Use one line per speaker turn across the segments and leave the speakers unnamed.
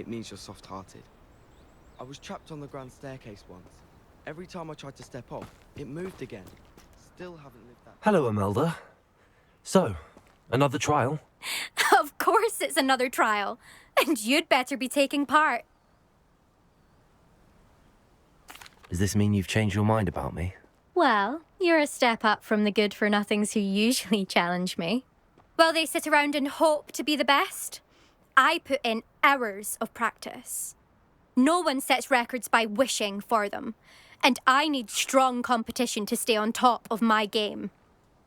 it means you're soft-hearted. I was trapped on the grand staircase once. Every time I tried to step off, it moved again. Still haven't lived that.
Hello, Imelda. So, another trial?
Of course it's another trial. And you'd better be taking part.
Does this mean you've changed your mind about me?
Well, you're a step up from the good-for-nothings who usually challenge me. While they sit around and hope to be the best, I put in hours of practice. No one sets records by wishing for them, and I need strong competition to stay on top of my game.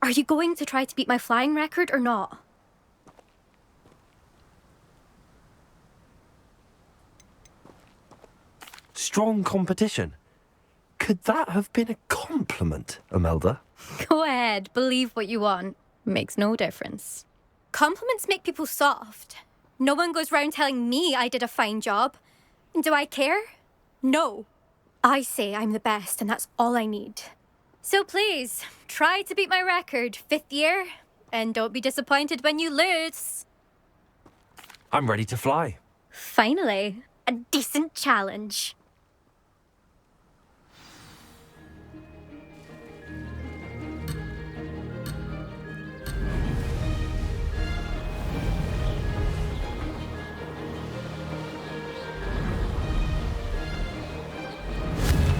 Are you going to try to beat my flying record or not?
Strong competition? Could that have been a compliment, Imelda?
Go ahead, believe what you want. Makes no difference. Compliments make people soft. No one goes round telling me I did a fine job. And do I care? No. I say I'm the best, and that's all I need. So please, try to beat my record, 5th year, and don't be disappointed when you lose.
I'm ready to fly.
Finally, a decent challenge.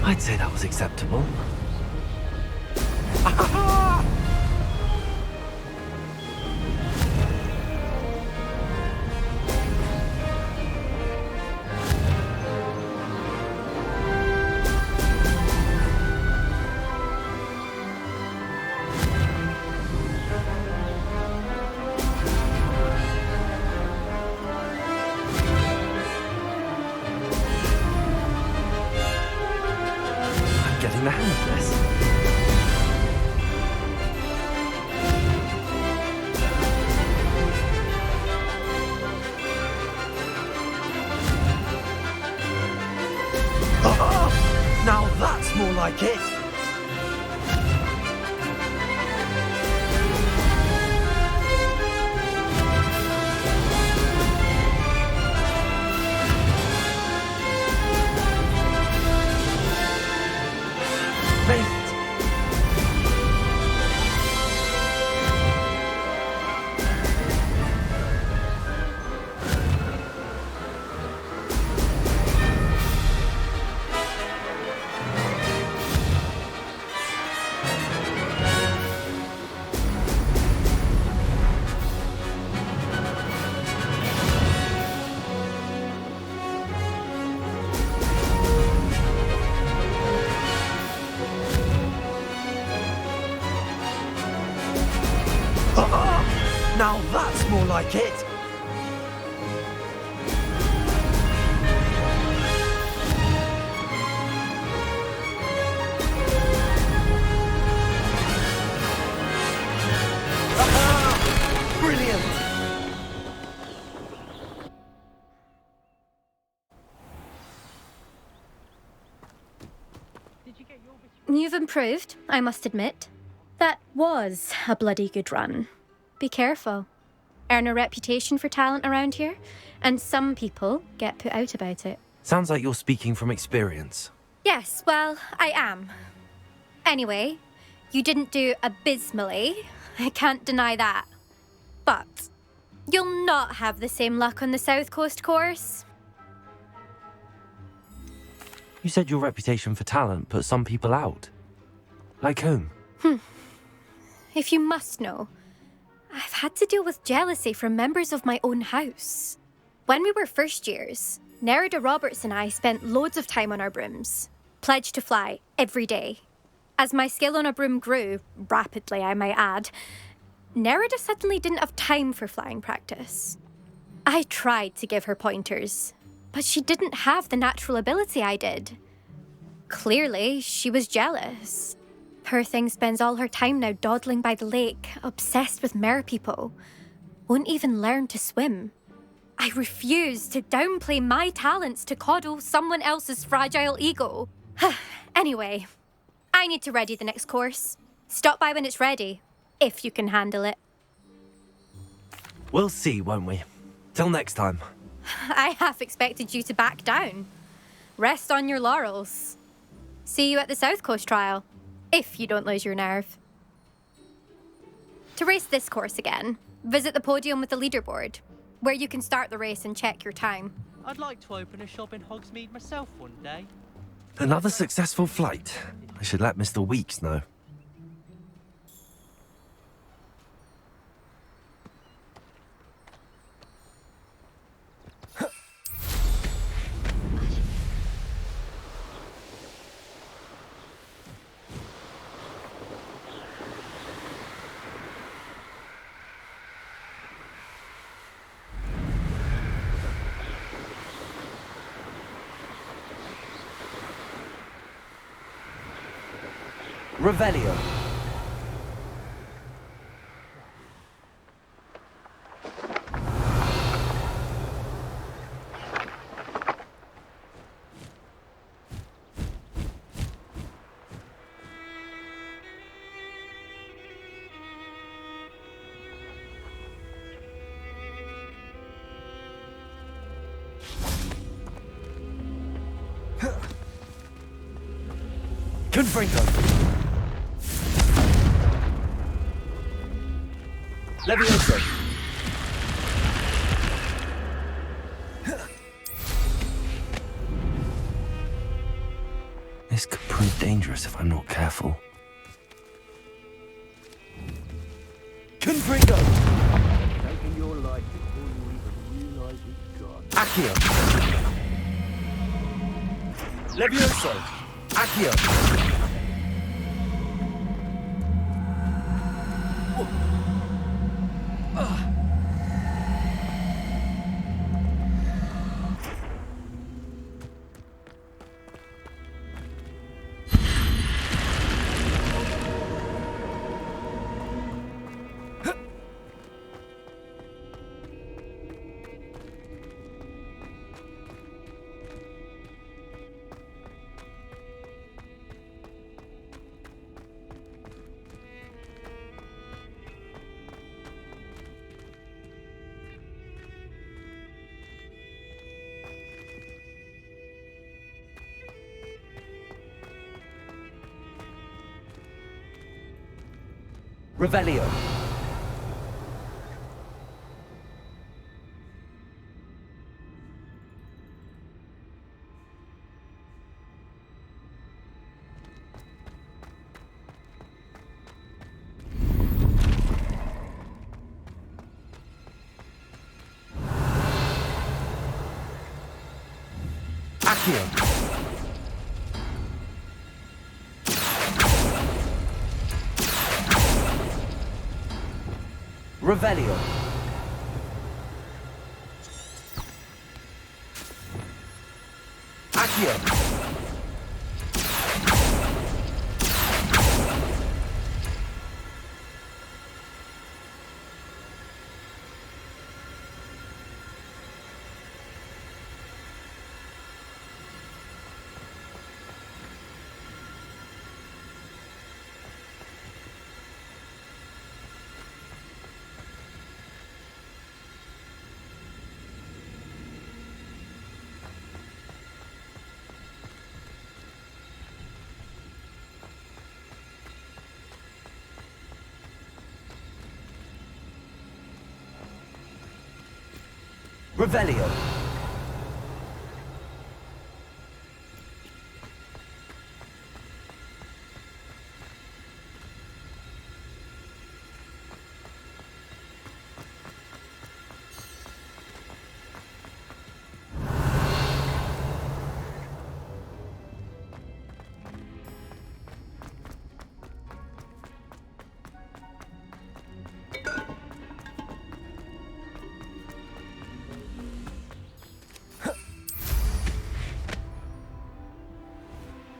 I'd say that was acceptable. Getting the hang of this. Now that's more like it. Now that's more like it. Brilliant.
You've improved, I must admit. That was a bloody good run. Be careful. Earn a reputation for talent around here, and some people get put out about it.
Sounds like you're speaking from experience.
Yes, well, I am. Anyway, you didn't do abysmally. I can't deny that. But you'll not have the same luck on the South Coast course.
You said your reputation for talent put some people out. Like whom?
If you must know, I've had to deal with jealousy from members of my own house. When we were first years, Nerida Roberts and I spent loads of time on our brooms, pledged to fly every day. As my skill on a broom grew, rapidly I might add, Nerida suddenly didn't have time for flying practice. I tried to give her pointers, but she didn't have the natural ability I did. Clearly, she was jealous. Poor thing spends all her time now dawdling by the lake, obsessed with merpeople. Won't even learn to swim. I refuse to downplay my talents to coddle someone else's fragile ego. Anyway, I need to ready the next course. Stop by when it's ready, if you can handle it.
We'll see, won't we? Till next time.
I half expected you to back down. Rest on your laurels. See you at the South Coast trial, if you don't lose your nerve. To race this course again, visit the podium with the leaderboard, where you can start the race and check your time.
I'd like to open a shop in Hogsmeade myself one day.
Another successful flight. I should let Mr. Weeks know. Revelio. Confringo. Levioso. This could prove dangerous if I'm not careful. Confringo.
Taking your life before you even realize it's gone.
Accio. Levioso. Accio. Revelio. Accio. Revelio. Accio. Revelio.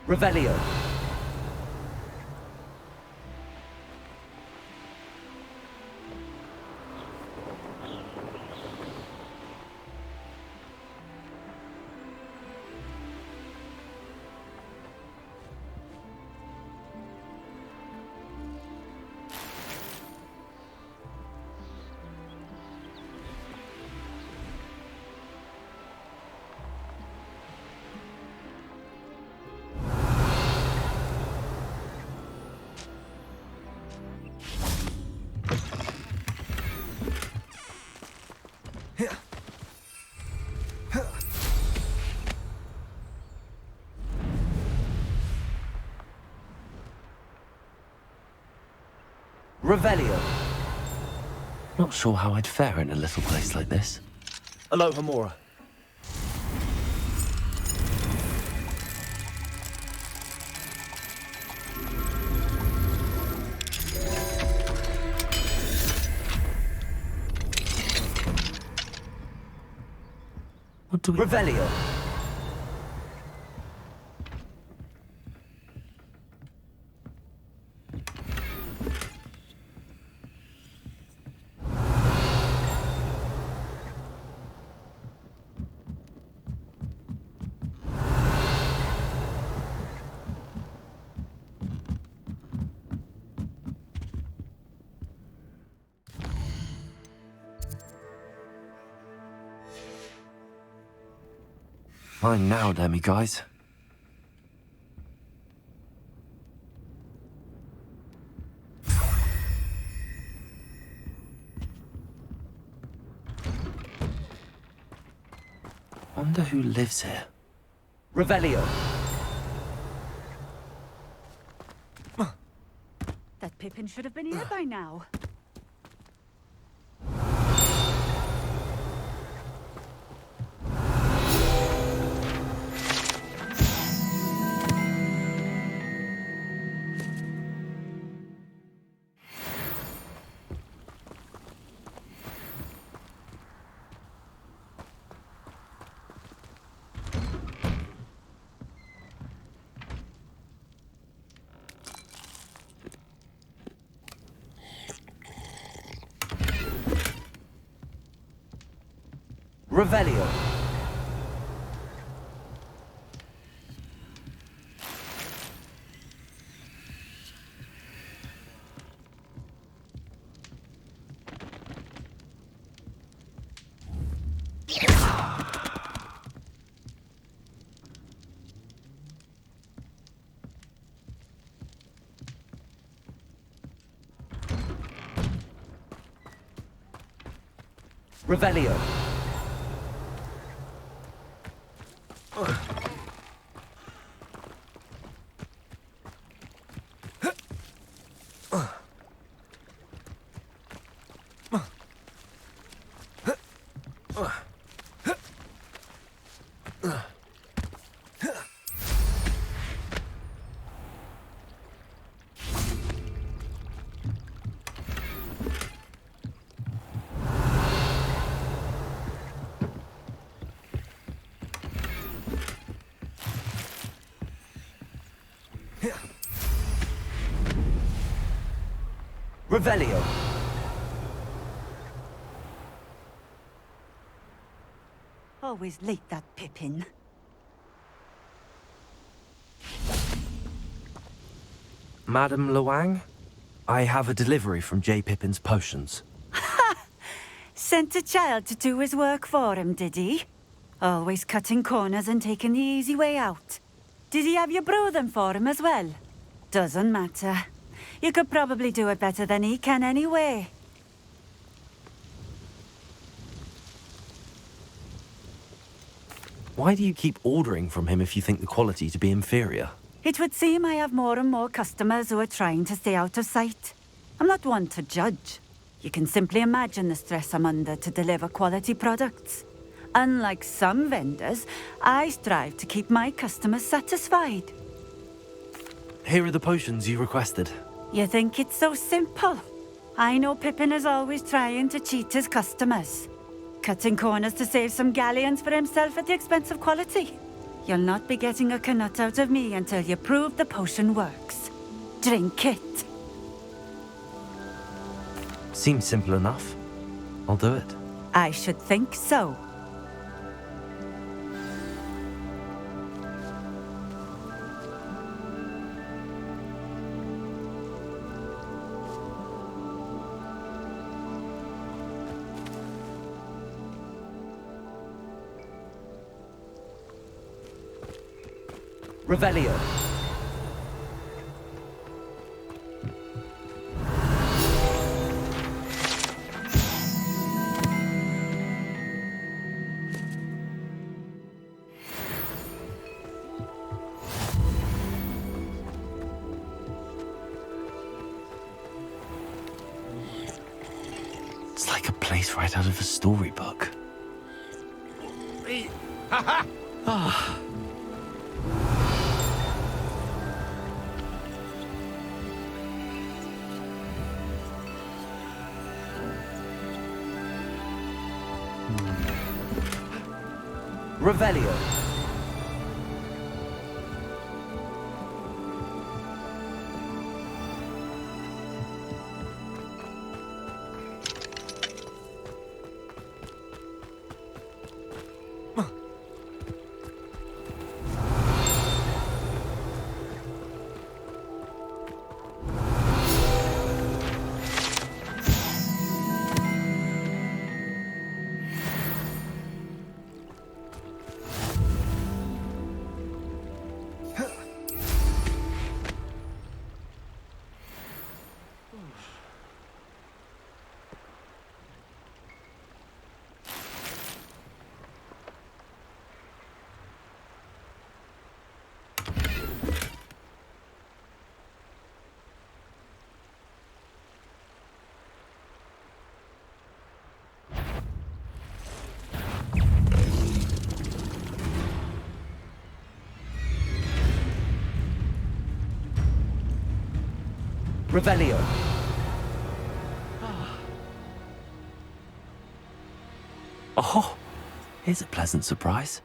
Revelio. Revelio. Not sure how I'd fare in a little place like this. Aloha, Mora. What do we... Revelio. Fine now, Demi guys. Wonder who lives here. Revelio.
That Pippin should have been here by now.
Revelio. Revelio. Revelio.
Always late, that Pippin.
Madam Luang, I have a delivery from J. Pippin's Potions.
Sent a child to do his work for him, did he? Always cutting corners and taking the easy way out. Did he have you brew them for him as well? Doesn't matter. You could probably do it better than he can anyway.
Why do you keep ordering from him if you think the quality to be inferior?
It would seem I have more and more customers who are trying to stay out of sight. I'm not one to judge. You can simply imagine the stress I'm under to deliver quality products. Unlike some vendors, I strive to keep my customers satisfied.
Here are the potions you requested.
You think it's so simple? I know Pippin is always trying to cheat his customers. Cutting corners to save some galleons for himself at the expense of quality. You'll not be getting a canut out of me until you prove the potion works. Drink it.
Seems simple enough. I'll do it.
I should think so.
Revelio. face right out of a storybook. Ah. Revelio. Revelio. Oh, here's a pleasant surprise.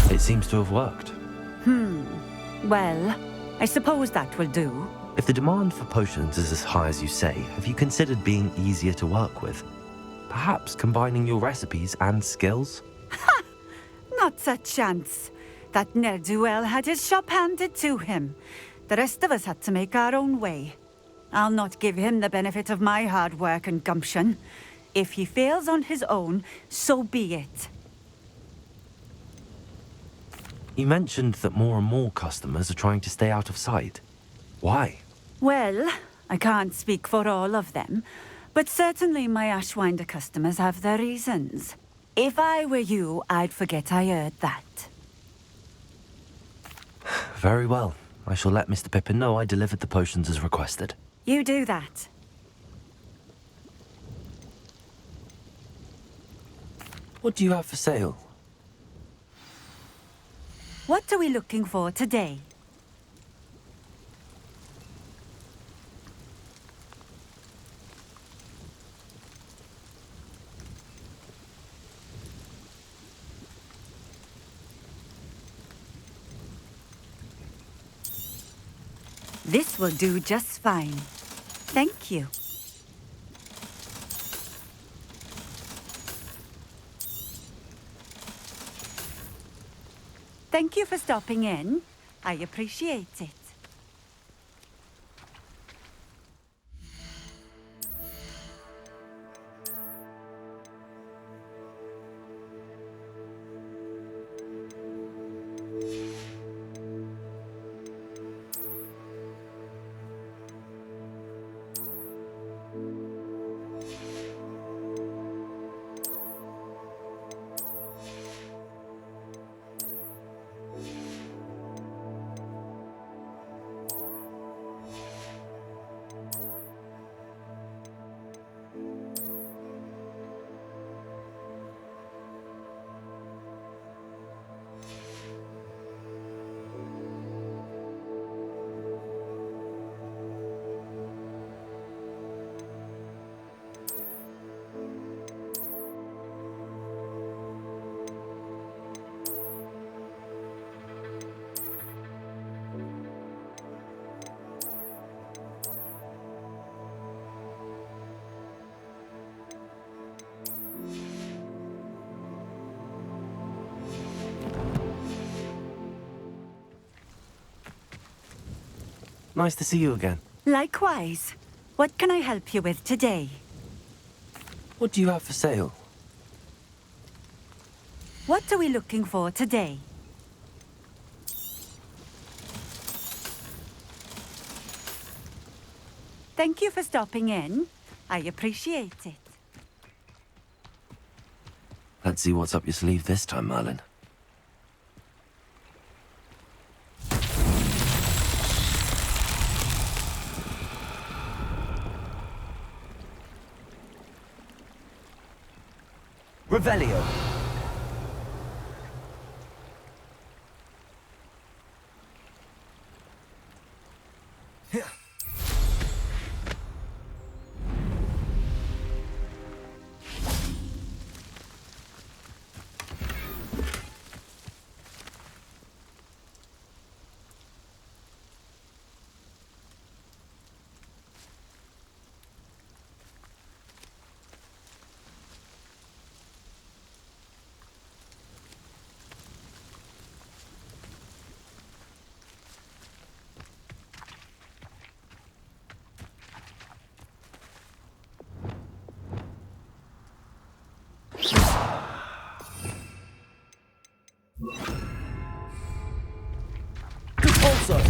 It seems to have worked.
Well, I suppose that will do.
If the demand for potions is as high as you say, have you considered being easier to work with? Perhaps combining your recipes and skills?
Not a chance. That ne'er-do-well had his shop handed to him. The rest of us had to make our own way. I'll not give him the benefit of my hard work and gumption. If he fails on his own, so be it.
You mentioned that more and more customers are trying to stay out of sight. Why?
Well, I can't speak for all of them, but certainly my Ashwinder customers have their reasons. If I were you, I'd forget I heard that.
Very well. I shall let Mr. Pippin know I delivered the potions as requested.
You do that.
What do you have for sale?
What are we looking for today? This will do just fine. Thank you. Thank you for stopping in. I appreciate it.
Nice to see you again.
Likewise. What can I help you with today?
What do you have for sale?
What are we looking for today? Thank you for stopping in. I appreciate it.
Let's see what's up your sleeve this time, Merlin. Revelio. Repulsor!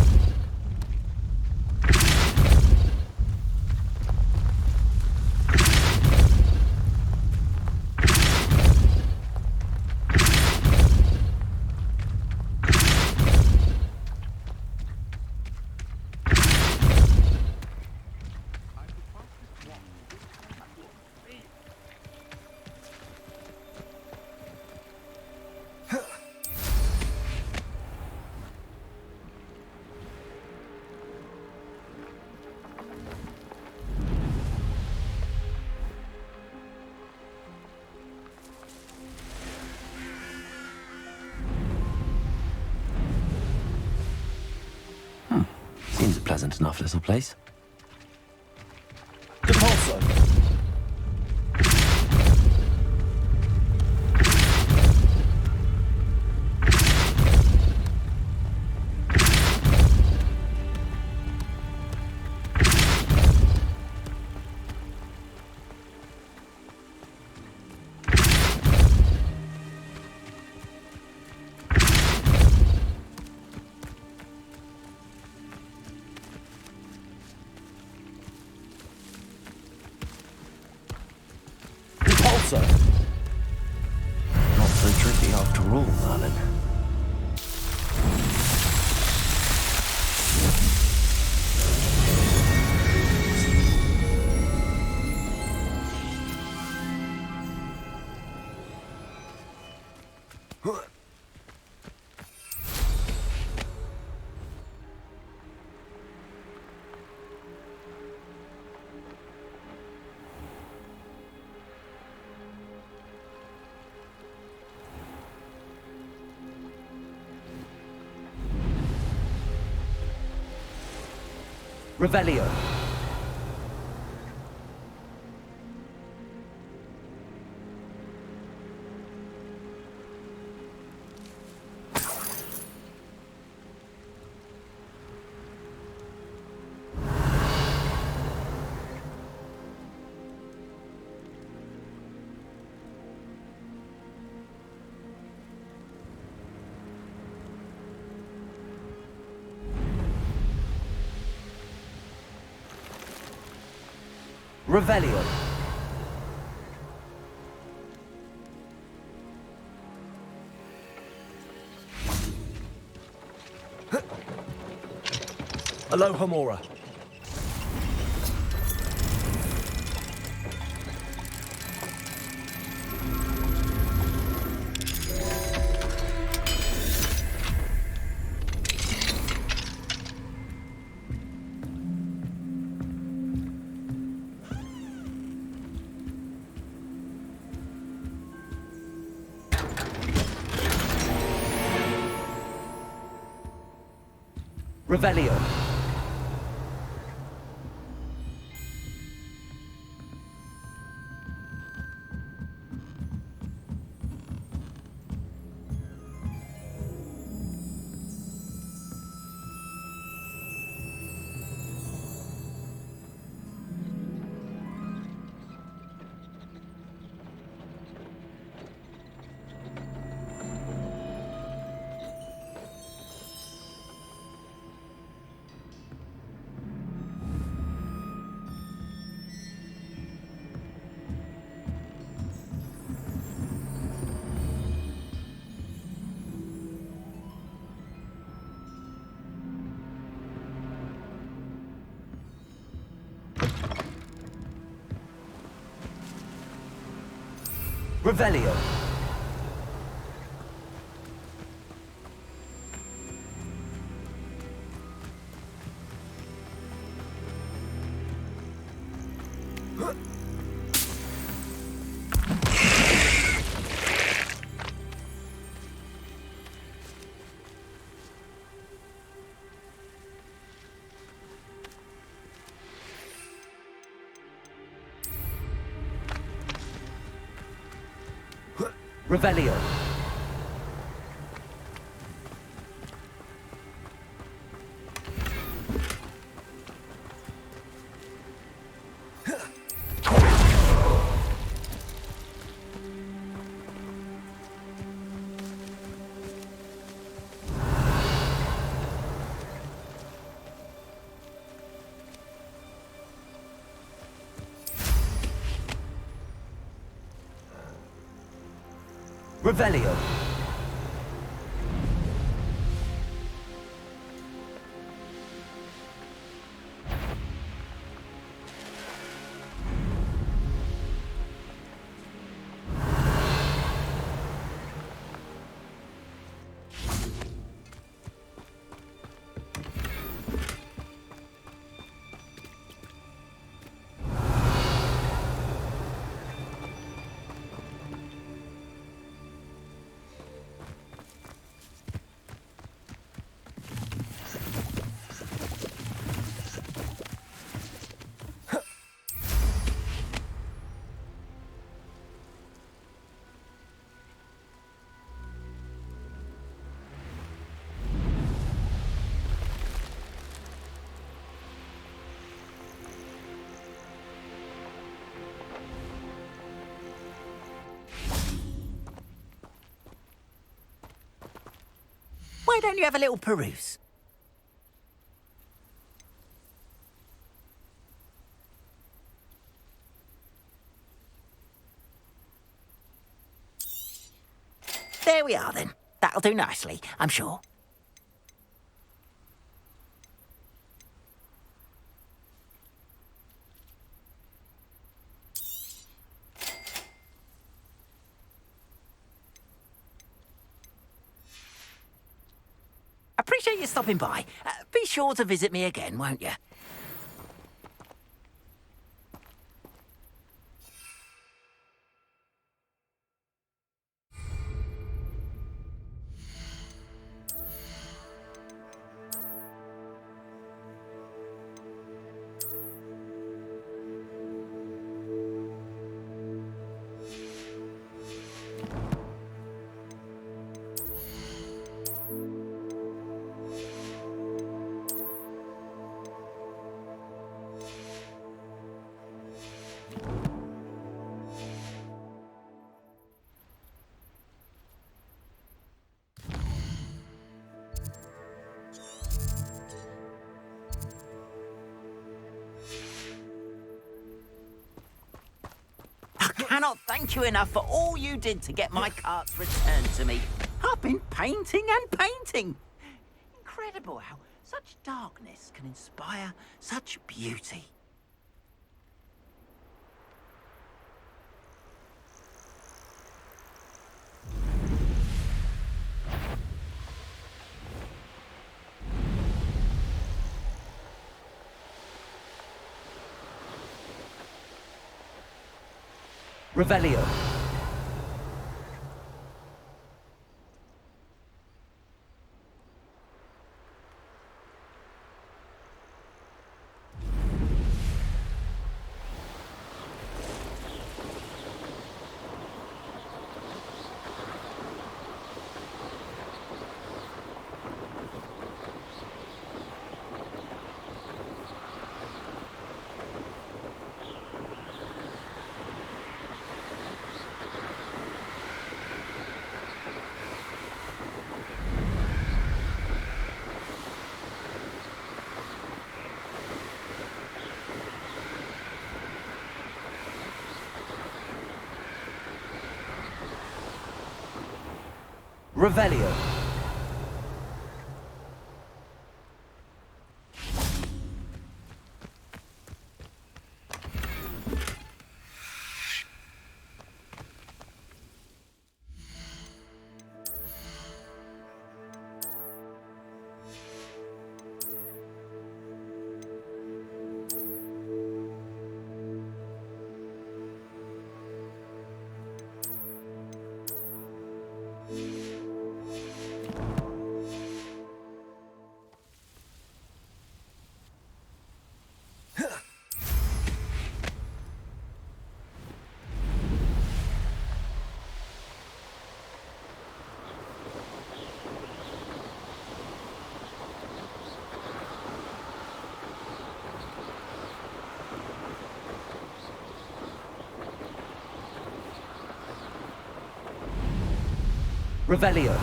Seems a pleasant enough little place. Repulsor! Repulsor! Not so tricky after all, Merlin. Revelio. Revelio. Alohomora. Revelio. Revelio. Revelio. Revelio.
Why don't you have a little peruse? There we are then. That'll do nicely, I'm sure. Appreciate you stopping by. Be sure to visit me again, won't you? I cannot thank you enough for all you did to get my carts returned to me. I've been painting and painting. Incredible how such darkness can inspire such beauty.
Revelio. Revelio. Revelio.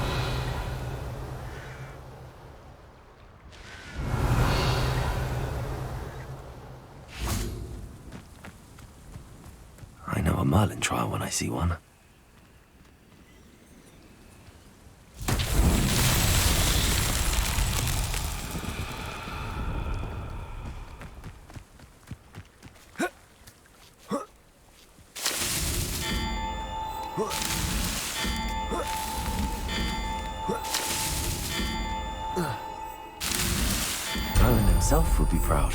I know a Merlin trial when I see one. Merlin himself would be proud.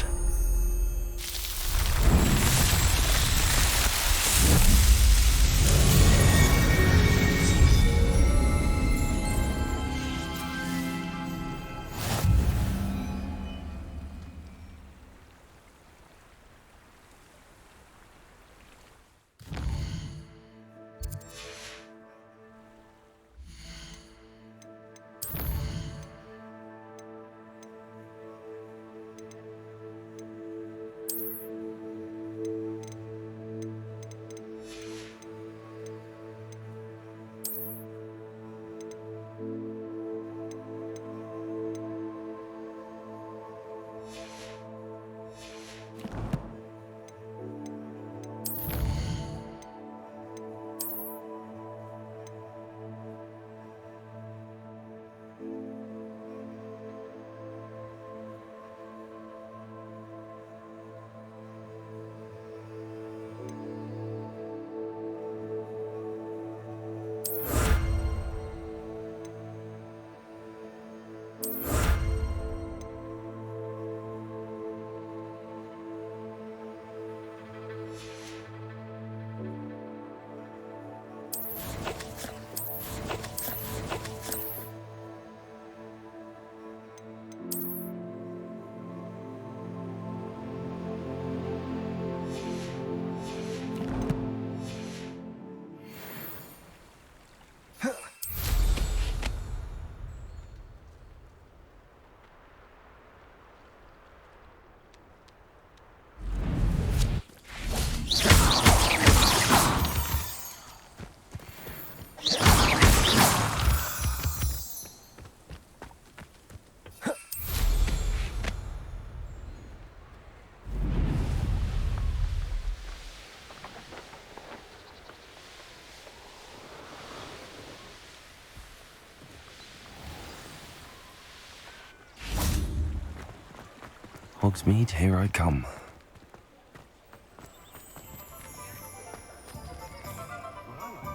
Hogsmeade, here I come.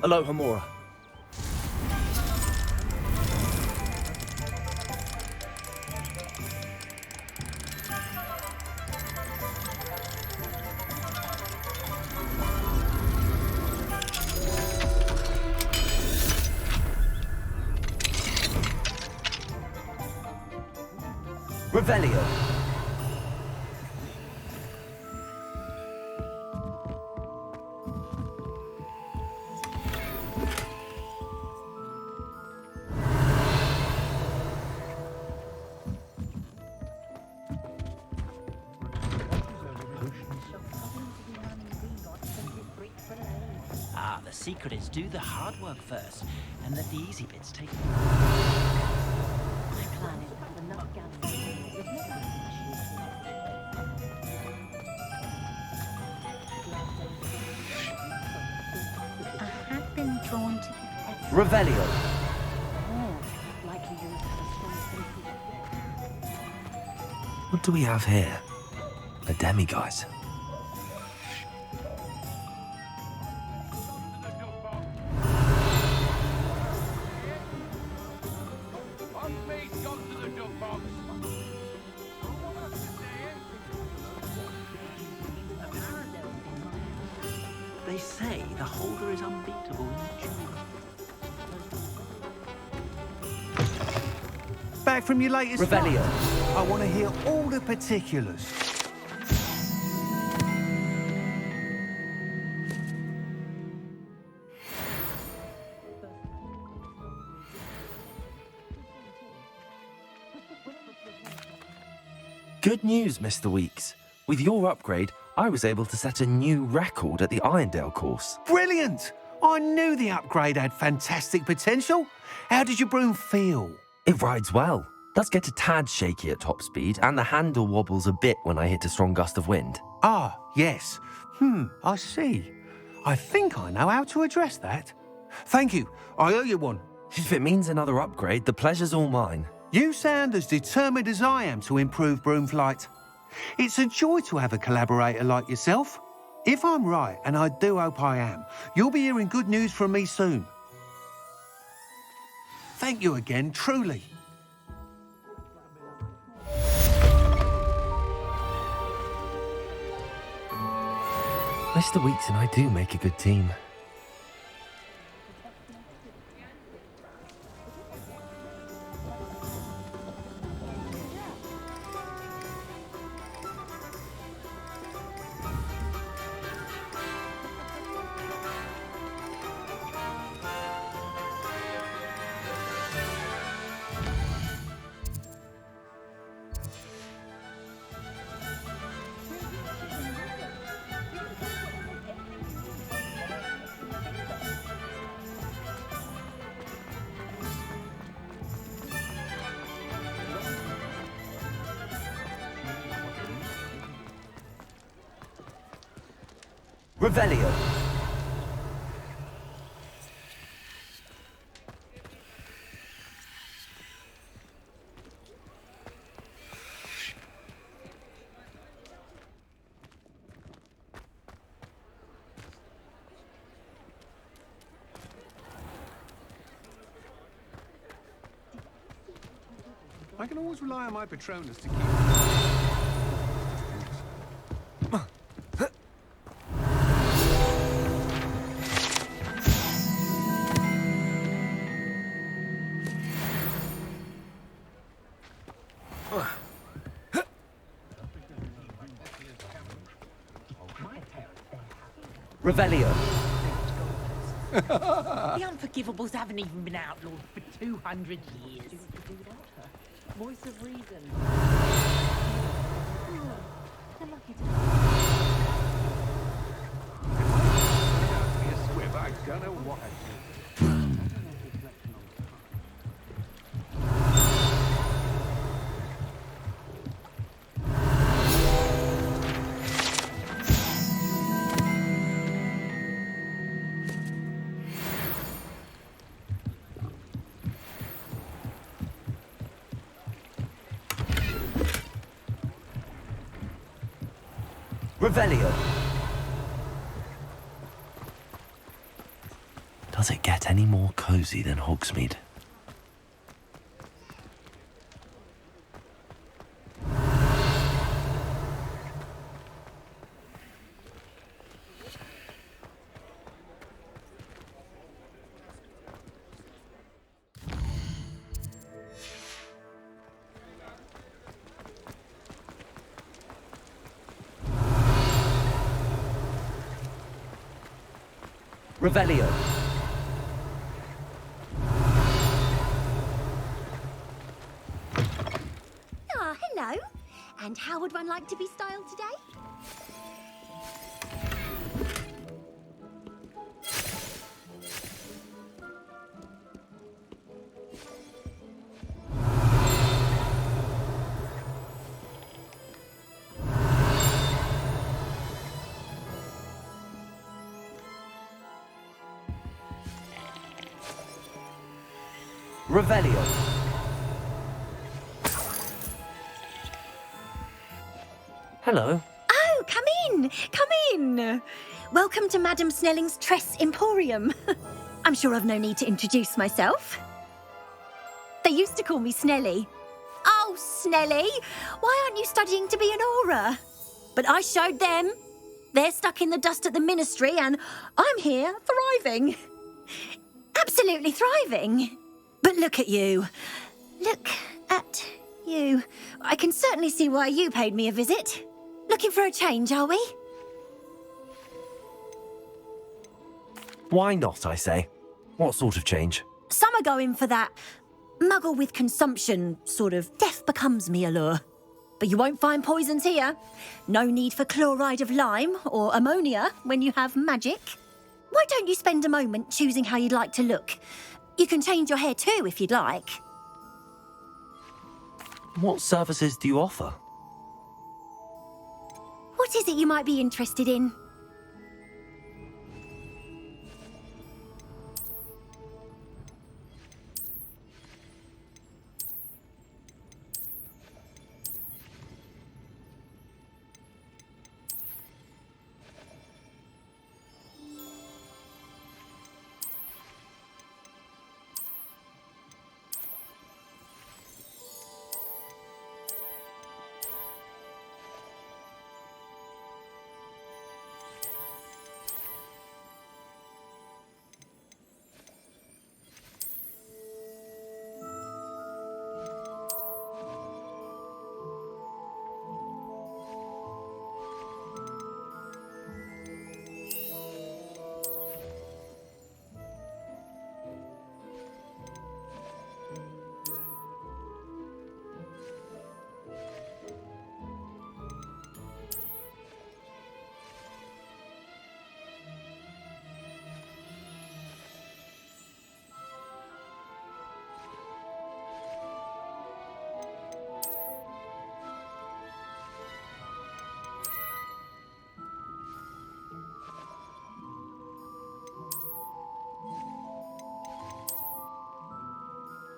Hello, Hamura.
Revelio.
Ah, the secret is do the hard work first, and let the easy bits take.
My plan is to have enough galleries with I have been drawn to the
Revelio.
likely to have a strong
What do we have here? A demiguise.
They say the holder is unbeatable in the duel.
Back from your latest
Revelio.
fight? I want to hear all the particulars.
Good news, Mr. Weeks. With your upgrade, I was able to set a new record at the Irondale course.
Brilliant! I knew the upgrade had fantastic potential. How did your broom feel?
It rides well. Does get a tad shaky at top speed, and the handle wobbles a bit when I hit a strong gust of wind.
Ah, yes. I see. I think I know how to address that. Thank you. I owe you one.
If it means another upgrade, the pleasure's all mine.
You sound as determined as I am to improve broom flight. It's a joy to have a collaborator like yourself. If I'm right, and I do hope I am, you'll be hearing good news from me soon. Thank you again, truly.
Mr. Weeks and I do make a good team. Revelio.
I can always rely on my Patronus to keep...
Revelio.
The Unforgivables haven't even been outlawed for 200 years. Voice of reason.
I don't know what I do.
Revelio. Does it get any more cozy than Hogsmeade? Revelio.
Ah, hello. And how would one like to be styled today?
Revelio. Hello.
Oh, come in. Come in. Welcome to Madame Snelling's Tress Emporium. I'm sure I've no need to introduce myself. They used to call me Snelly. Oh, Snelly, why aren't you studying to be an aura? But I showed them. They're stuck in the dust at the ministry and I'm here thriving. Absolutely thriving. But look at you. Look at you. I can certainly see why you paid me a visit. Looking for a change, are we?
Why not, I say? What sort of change?
Some are going for that muggle with consumption, sort of death becomes me allure. But you won't find poisons here. No need for chloride of lime or ammonia when you have magic. Why don't you spend a moment choosing how you'd like to look? You can change your hair too if you'd like.
What services do you offer?
What is it you might be interested in?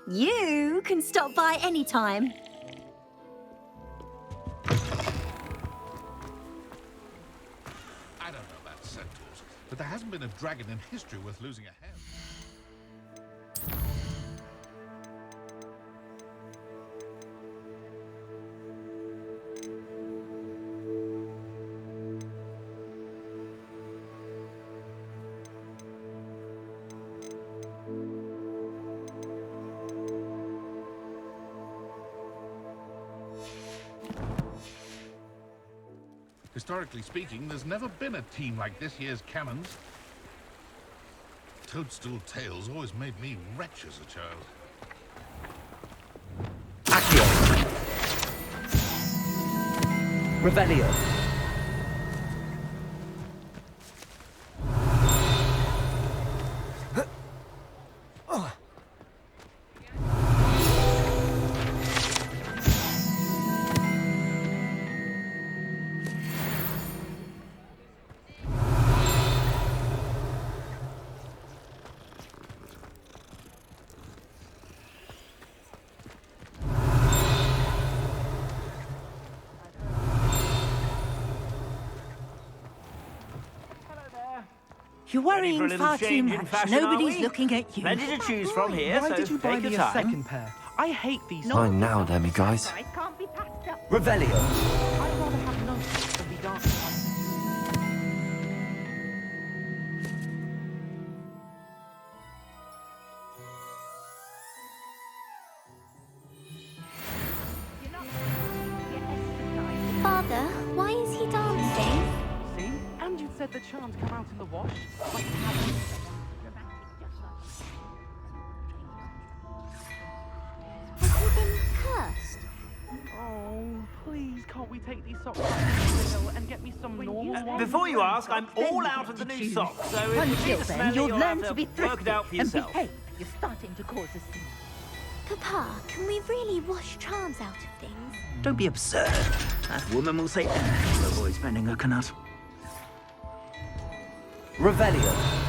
You can stop by any time.
I don't know about centaurs, but there hasn't been a dragon in history worth losing a hand. Historically speaking, there's never been a team like this year's Cannons. Toadstool Tales always made me wretch as a child.
Accio. Revelio.
You're worrying far too much. Nobody's looking at you.
Plenty to choose from here,
Why
so
did you buy
take
me
your
a
time.
second pair? I hate these.
Fine now, Demi, guys.
Can't be passed up.
Revelio.
I'd rather have no sex than be dancing like this.
Father, why is he dancing?
See? And you said the charms come out in the wash.
Has he been cursed?
Oh, please, can't we take these socks off and get me some normal ones?
Before you ask, I'm all out of the new socks, so if you
Until
need a
then,
smelly,
you'll
you'll
learn
have
to be
work it out for
thrifty and
yourself.
behave. You're starting to cause a scene.
Papa, can we really wash charms out of things?
Don't be absurd. That woman will say anything to avoid spending a canut.
Revelio.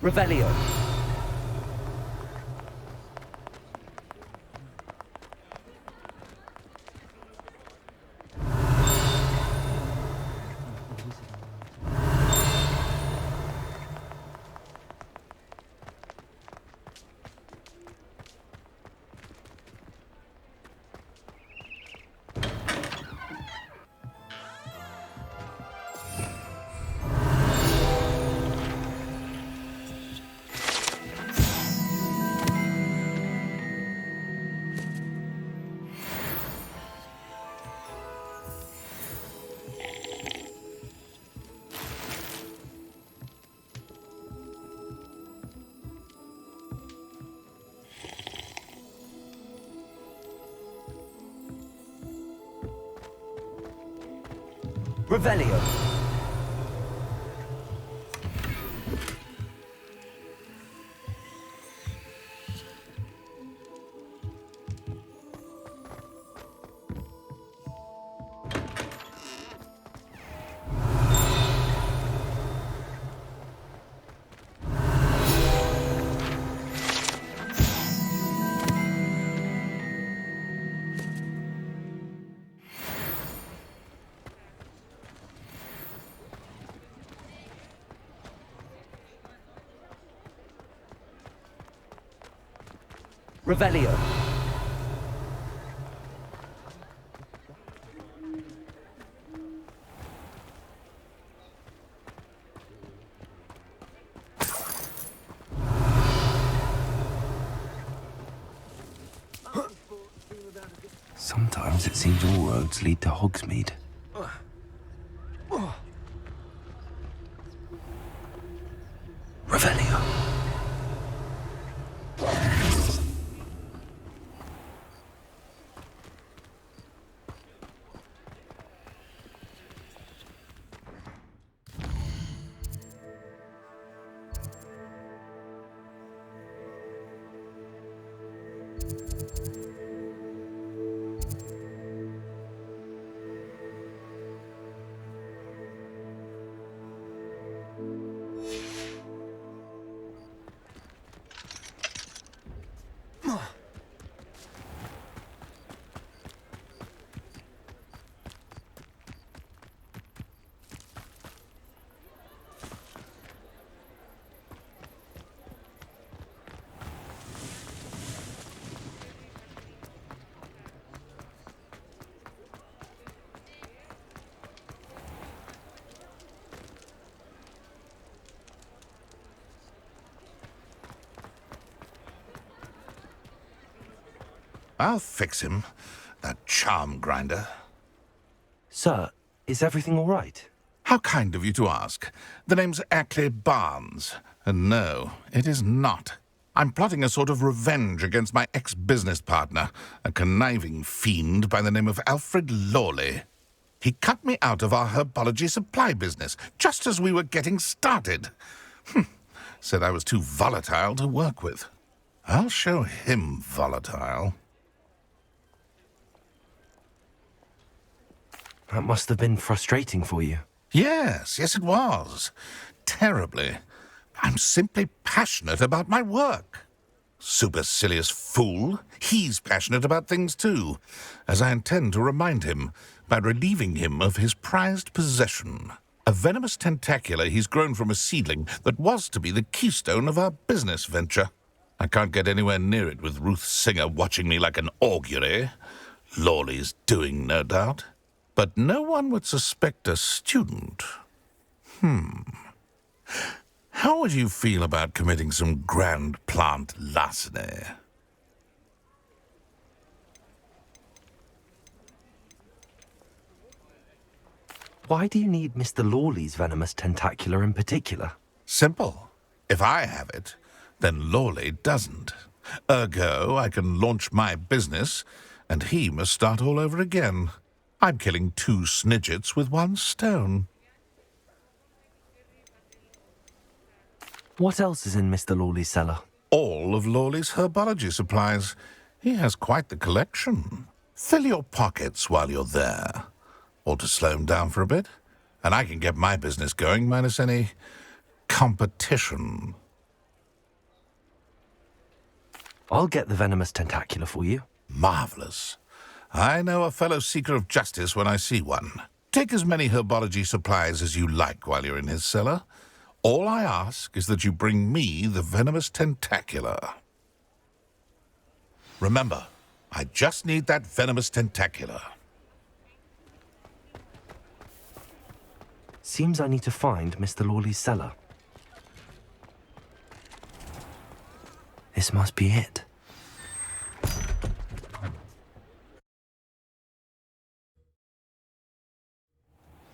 Revelio. Revelio. Revelio. Sometimes it seems all roads lead to Hogsmeade. Revelio.
I'll fix him, that charm grinder.
Sir, is everything all right?
How kind of you to ask. The name's Ackley Barnes. And no, it is not. I'm plotting a sort of revenge against my ex-business partner, a conniving fiend by the name of Alfred Lawley. He cut me out of our herbology supply business, just as we were getting started. Said I was too volatile to work with. I'll show him volatile.
That must have been frustrating for you.
Yes, it was. Terribly. I'm simply passionate about my work. Supercilious fool. He's passionate about things too, as I intend to remind him by relieving him of his prized possession. A venomous tentacula he's grown from a seedling that was to be the keystone of our business venture. I can't get anywhere near it with Ruth Singer watching me like an augury. Lawley's doing, no doubt. But no one would suspect a student. How would you feel about committing some grand plant larceny?
Why do you need Mr. Lawley's venomous tentacula in particular?
Simple. If I have it, then Lawley doesn't. Ergo, I can launch my business, and he must start all over again. I'm killing 2 snidgets with 1 stone.
What else is in Mr. Lawley's cellar?
All of Lawley's herbology supplies. He has quite the collection. Fill your pockets while you're there. Or to slow him down for a bit, and I can get my business going minus any competition.
I'll get the venomous tentacula for you.
Marvelous. I know a fellow seeker of justice when I see one. Take as many herbology supplies as you like while you're in his cellar. All I ask is that you bring me the venomous tentacula. Remember, I just need that venomous tentacula.
Seems I need to find Mr. Lawley's cellar. This must be it.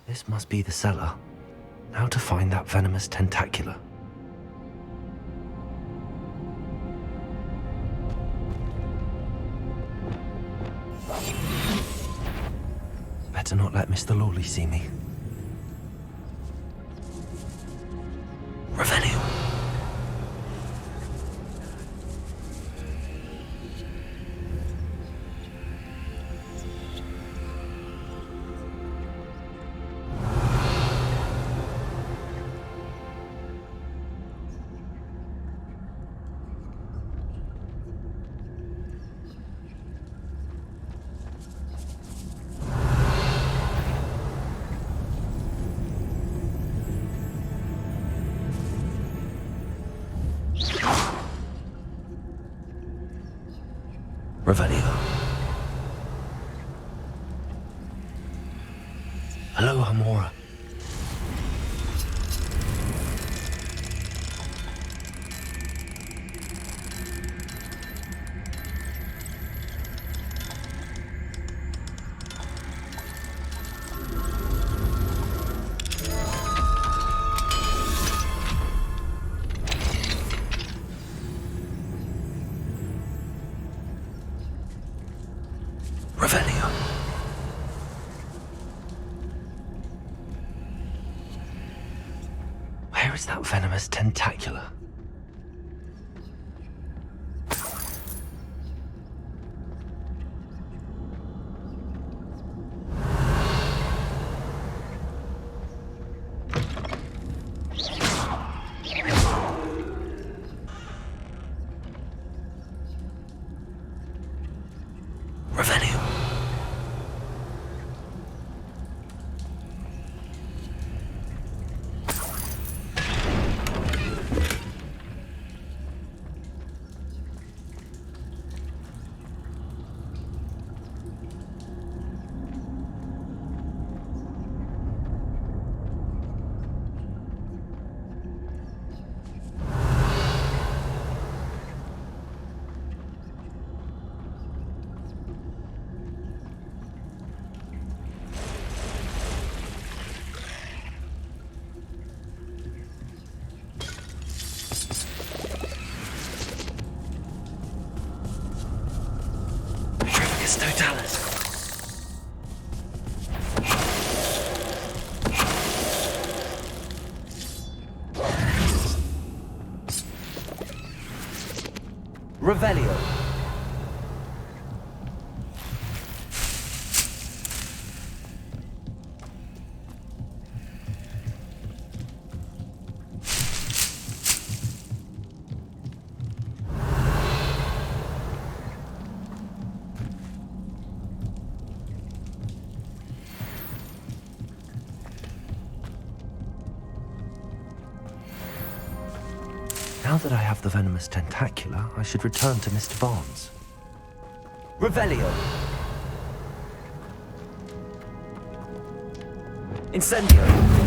This must be the cellar. Now to find that venomous tentacula. Better not let Mr. Lawley see me. Revelio. Hello, Amora. Revelio. Where is that venomous tentacula? Revelio. Totalis. Revelio. Now that I have the venomous tentacula, I should return to Mr. Barnes. Revelio. Incendio.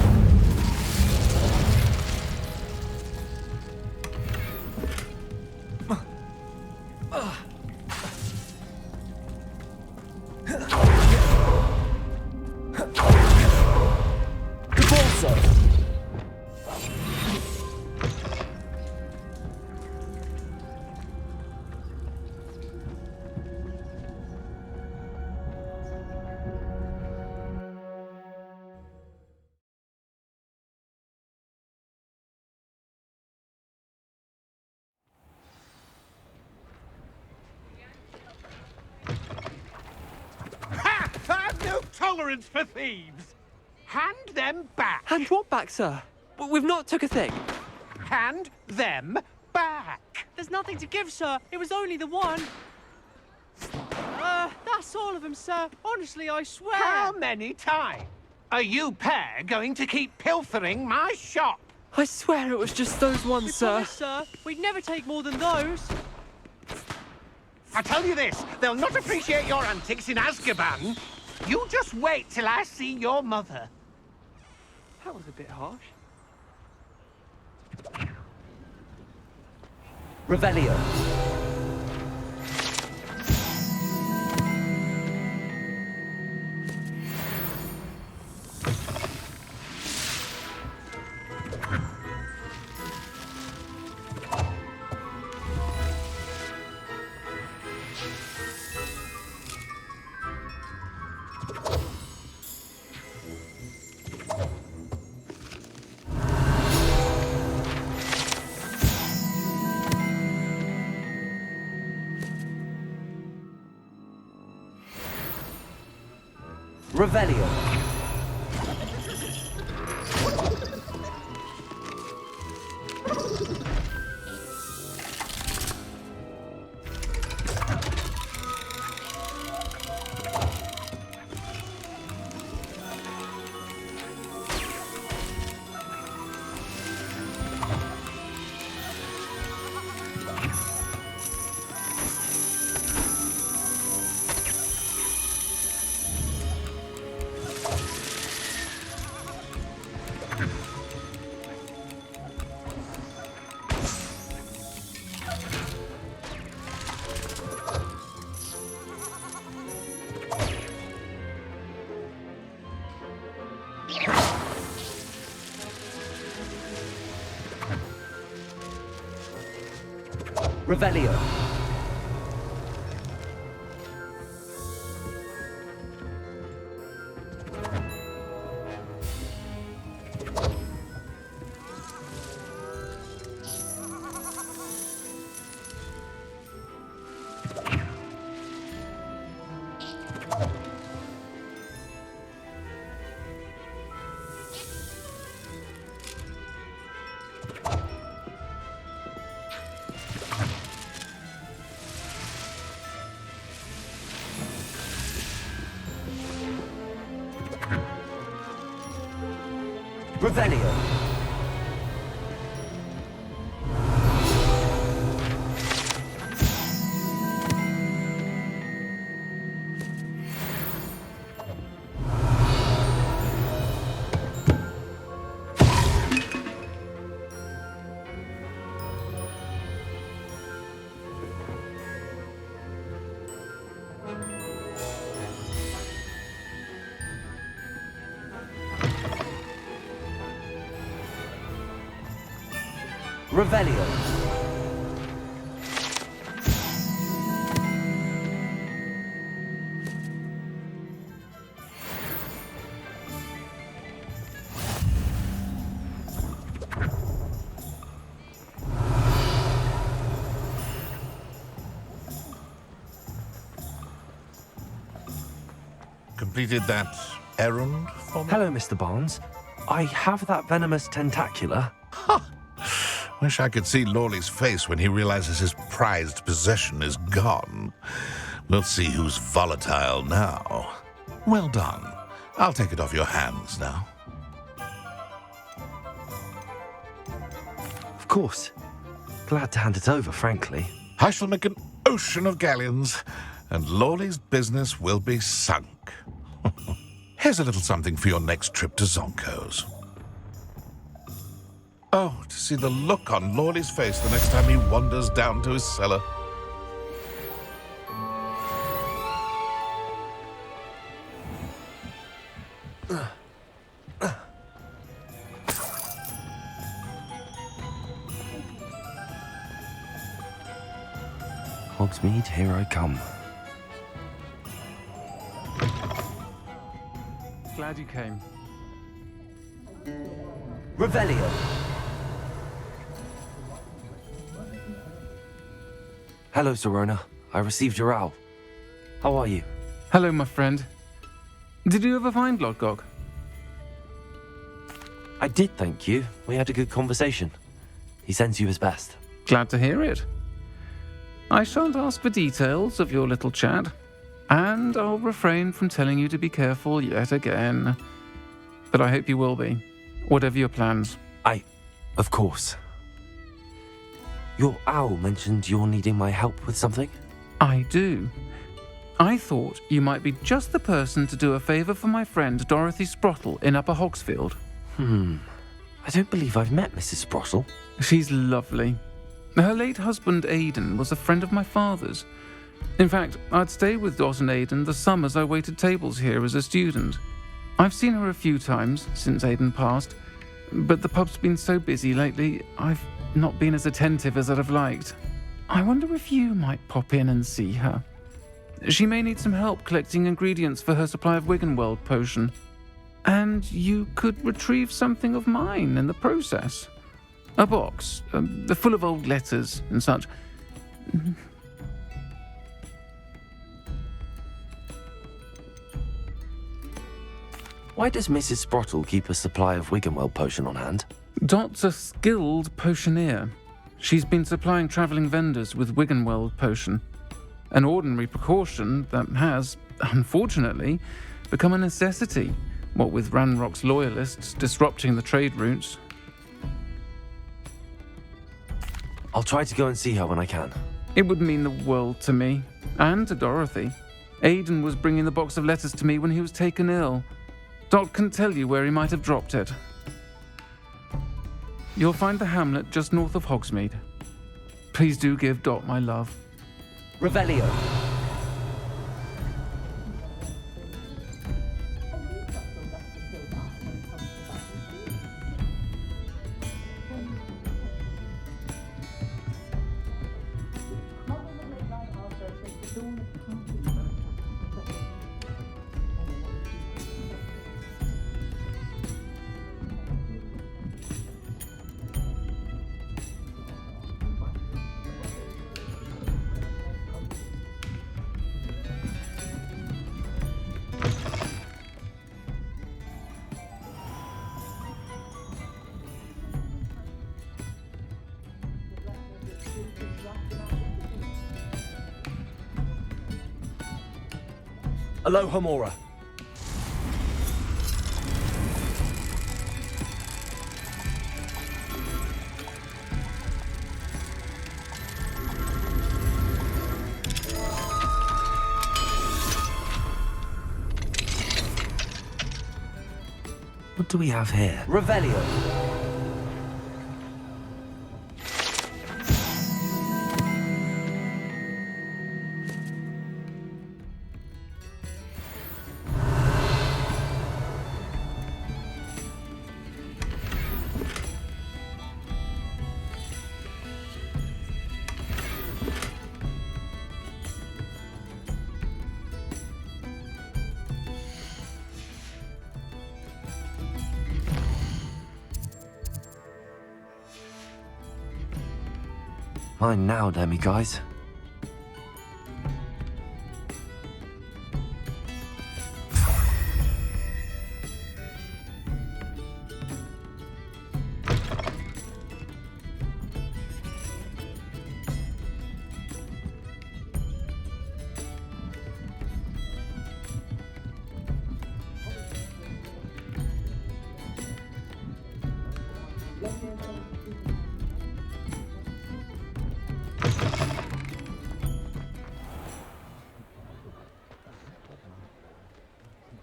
I've no tolerance for thieves. Hand them back.
Hand what back, sir? We've not took a thing.
Hand them back.
There's nothing to give, sir. It was only the one. That's all of them, sir. Honestly, I swear.
How many times are you pair going to keep pilfering my shop?
I swear it was just those ones, sir.
Promise, sir. We'd never take more than those.
I tell you this, they'll not appreciate your antics in Azkaban. You just wait till I see your mother.
That was a bit harsh.
Revelio. Revelio. Revelio. Revelio. Revelio.
Completed that errand for me?
Hello, Mr. Barnes. I have that venomous tentacula.
Wish I could see Lawley's face when he realizes his prized possession is gone. We'll see who's volatile now. Well done. I'll take it off your hands now.
Of course. Glad to hand it over, frankly.
I shall make an ocean of galleons, and Lawley's business will be sunk. Here's a little something for your next trip to Zonko's. Oh, to see the look on Lawley's face the next time he wanders down to his cellar.
Hogsmeade, here I come.
Glad you came.
Revelio. Hello, Serona. I received your owl. How are you?
Hello, my friend. Did you ever find Lodgok?
I did, thank you. We had a good conversation. He sends you his best.
Glad to hear it. I shan't ask for details of your little chat, and I'll refrain from telling you to be careful yet again. But I hope you will be, whatever your plans.
Of course. Your owl mentioned you're needing my help with something?
I do. I thought you might be just the person to do a favour for my friend Dorothy Sprottle in Upper Hogsfield.
I don't believe I've met Mrs. Sprottle.
She's lovely. Her late husband Aidan was a friend of my father's. In fact, I'd stayed with Dot and Aidan the summers I waited tables here as a student. I've seen her a few times since Aidan passed, but the pub's been so busy lately, I've not been as attentive as I'd have liked. I wonder if you might pop in and see her. She may need some help collecting ingredients for her supply of Wiggenweld potion. And you could retrieve something of mine in the process. A box, full of old letters and such.
Why does Mrs. Sprottle keep a supply of Wiggenweld potion on hand?
Dot's a skilled potioneer. She's been supplying travelling vendors with Wiggenweld potion. An ordinary precaution that has, unfortunately, become a necessity, what with Ranrock's loyalists disrupting the trade routes.
I'll try to go and see her when I can.
It would mean the world to me, and to Dorothy. Aidan was bringing the box of letters to me when he was taken ill. Dot can tell you where he might have dropped it. You'll find the hamlet just north of Hogsmeade. Please do give Dot my love.
Revelio.
Aloha Mora.
What do we have here?
Revelio.
Mine now, Demi guys.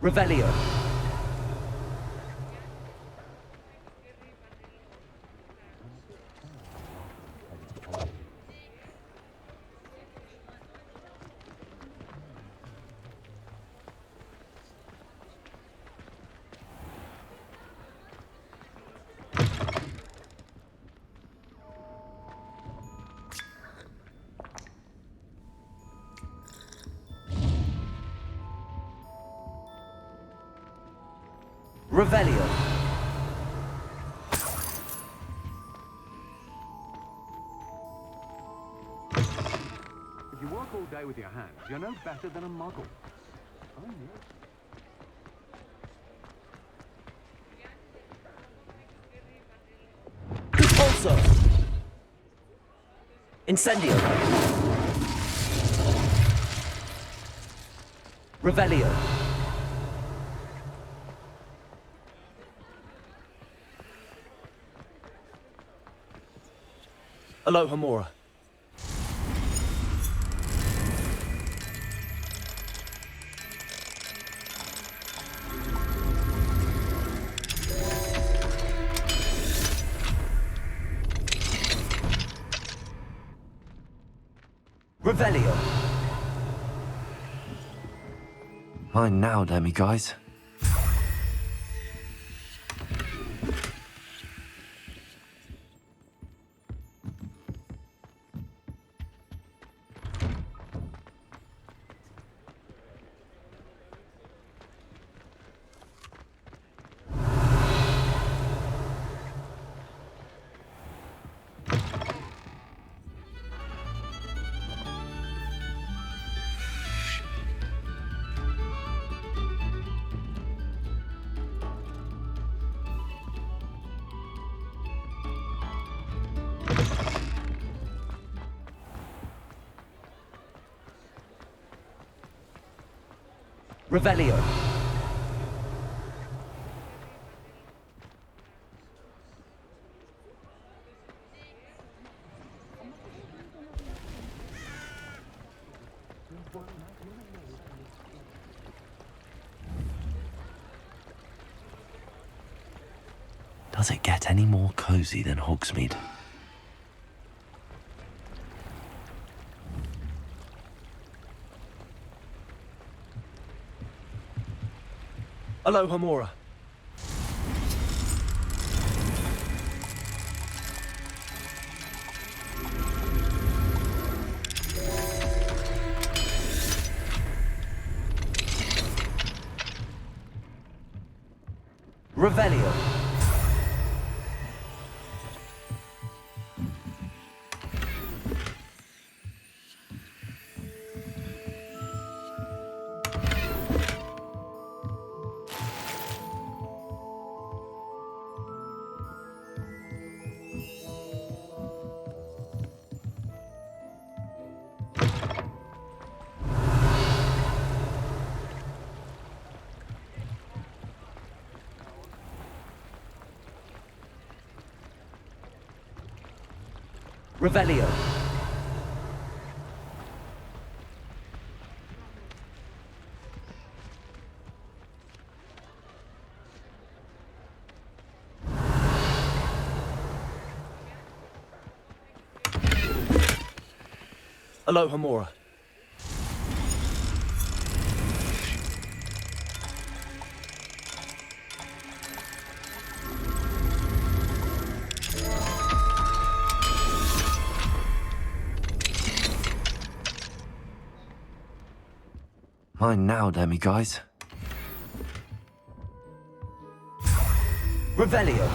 Revelio. Revelio.
If you work all day with your hands, you're no better than a muggle. I know.
Repulsor. Incendio. Revelio. Aloha Mora. Revelio.
Mine now, Demi guys.
Revelio.
Does it get any more cozy than Hogsmeade?
Aloha Mora. Revelio. Revelio. Alohomora.
Mine now, demiguise.
Revelio.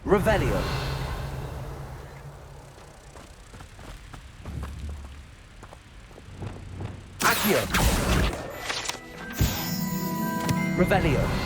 Revelio. Accio. Revelio.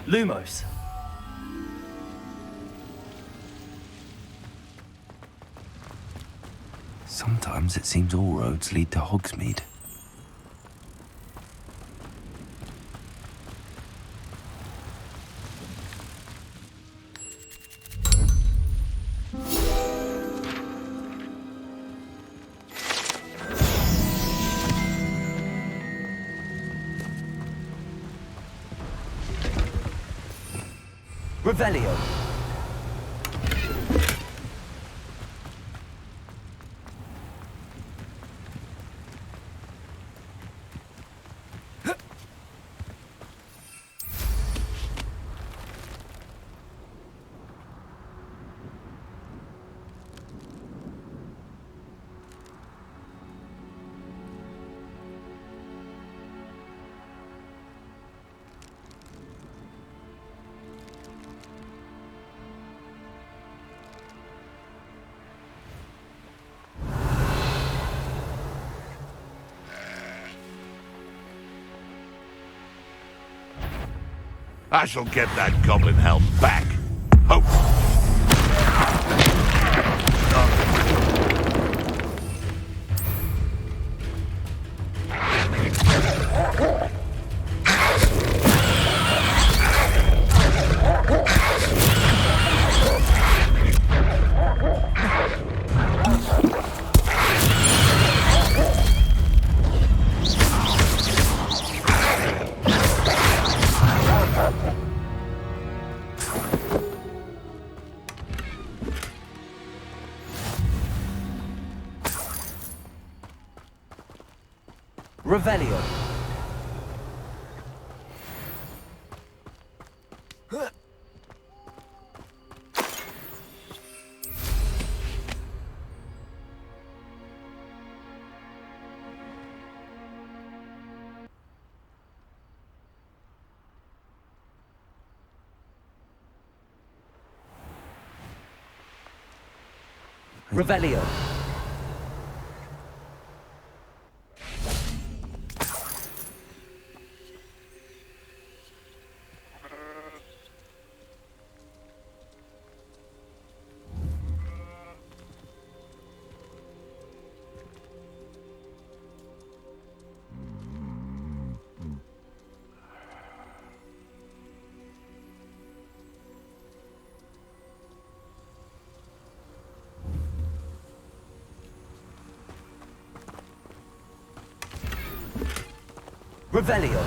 Lumos.
Sometimes it seems all roads lead to Hogsmeade.
Revelio.
I shall get that goblin helm back. Hope.
Revelio. Revelio. Revelio.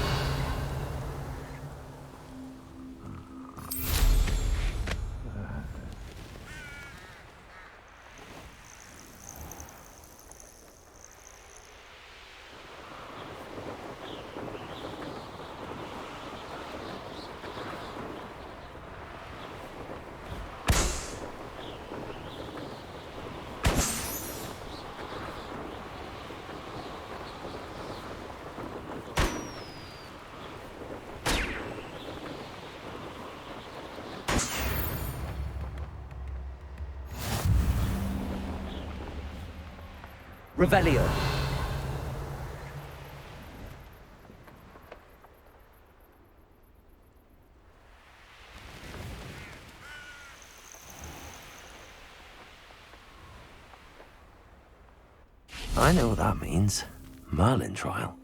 Revelio.
I know what that means. Merlin trial.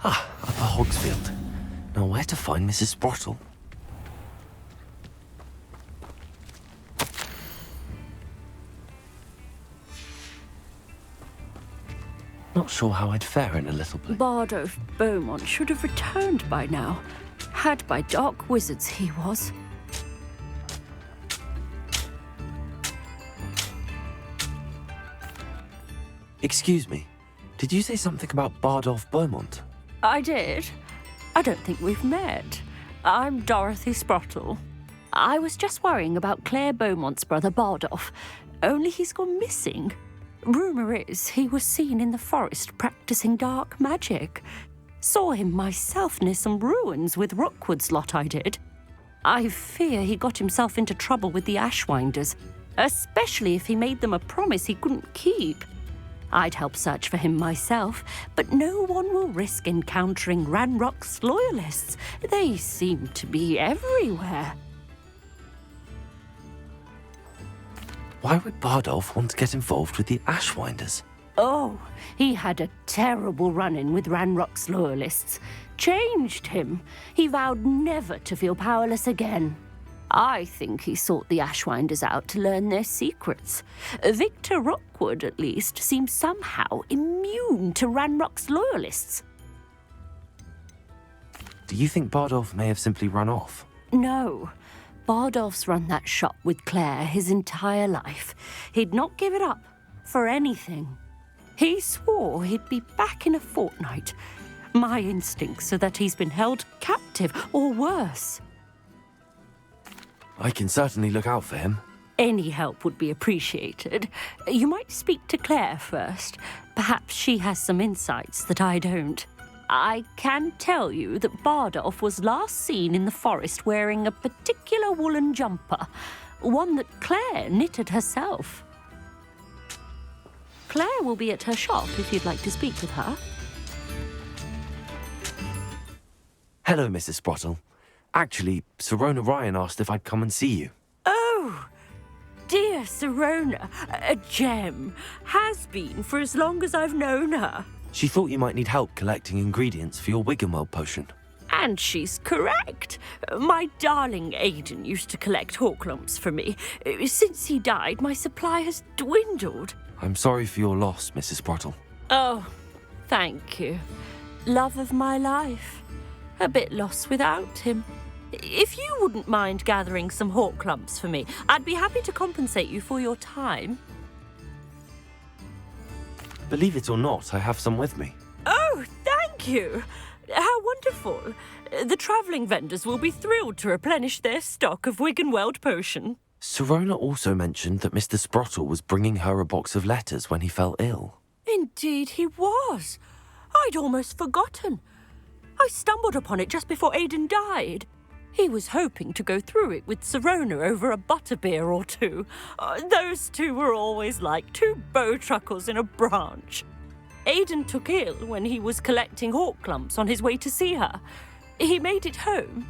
Upper Hogsfield. Now where to find Mrs. Sprottle? Not sure how I'd fare in a little place.
Bardolph Beaumont should have returned by now. Had by dark wizards he was.
Excuse me, did you say something about Bardolph Beaumont?
I did. I don't think we've met. I'm Dorothy Sprottle. I was just worrying about Claire Beaumont's brother Bardolph, only he's gone missing. Rumour is he was seen in the forest practicing dark magic. Saw him myself near some ruins with Rookwood's lot I did. I fear he got himself into trouble with the Ashwinders, especially if he made them a promise he couldn't keep. I'd help search for him myself, but no one will risk encountering Ranrock's loyalists. They seem to be everywhere.
Why would Bardolph want to get involved with the Ashwinders?
Oh, he had a terrible run-in with Ranrock's loyalists. Changed him. He vowed never to feel powerless again. I think he sought the Ashwinders out to learn their secrets. Victor Rookwood, at least, seems somehow immune to Ranrock's loyalists.
Do you think Bardolph may have simply run off?
No. Bardolph's run that shop with Claire his entire life. He'd not give it up for anything. He swore he'd be back in a fortnight. My instincts are that he's been held captive, or worse.
I can certainly look out for him.
Any help would be appreciated. You might speak to Claire first. Perhaps she has some insights that I don't. I can tell you that Bardolph was last seen in the forest wearing a particular woolen jumper, one that Claire knitted herself. Claire will be at her shop if you'd like to speak with her.
Hello, Mrs. Sprottle. Actually, Sirona Ryan asked if I'd come and see you.
Oh, dear Sirona, a gem. Has been for as long as I've known her.
She thought you might need help collecting ingredients for your Wiggenweld potion.
And she's correct. My darling Aidan used to collect Horklumps for me. Since he died, my supply has dwindled.
I'm sorry for your loss, Mrs. Sprottle.
Oh, thank you. Love of my life. A bit lost without him. If you wouldn't mind gathering some Horklumps for me, I'd be happy to compensate you for your time.
Believe it or not, I have some with me.
Oh, thank you. How wonderful. The travelling vendors will be thrilled to replenish their stock of Wiggenweld potion.
Sirona also mentioned that Mr. Sprottle was bringing her a box of letters when he fell ill.
Indeed he was. I'd almost forgotten. I stumbled upon it just before Aidan died. He was hoping to go through it with Sirona over a butterbeer or two. Those two were always like two bowtruckles in a branch. Aidan took ill when he was collecting Horklumps on his way to see her. He made it home,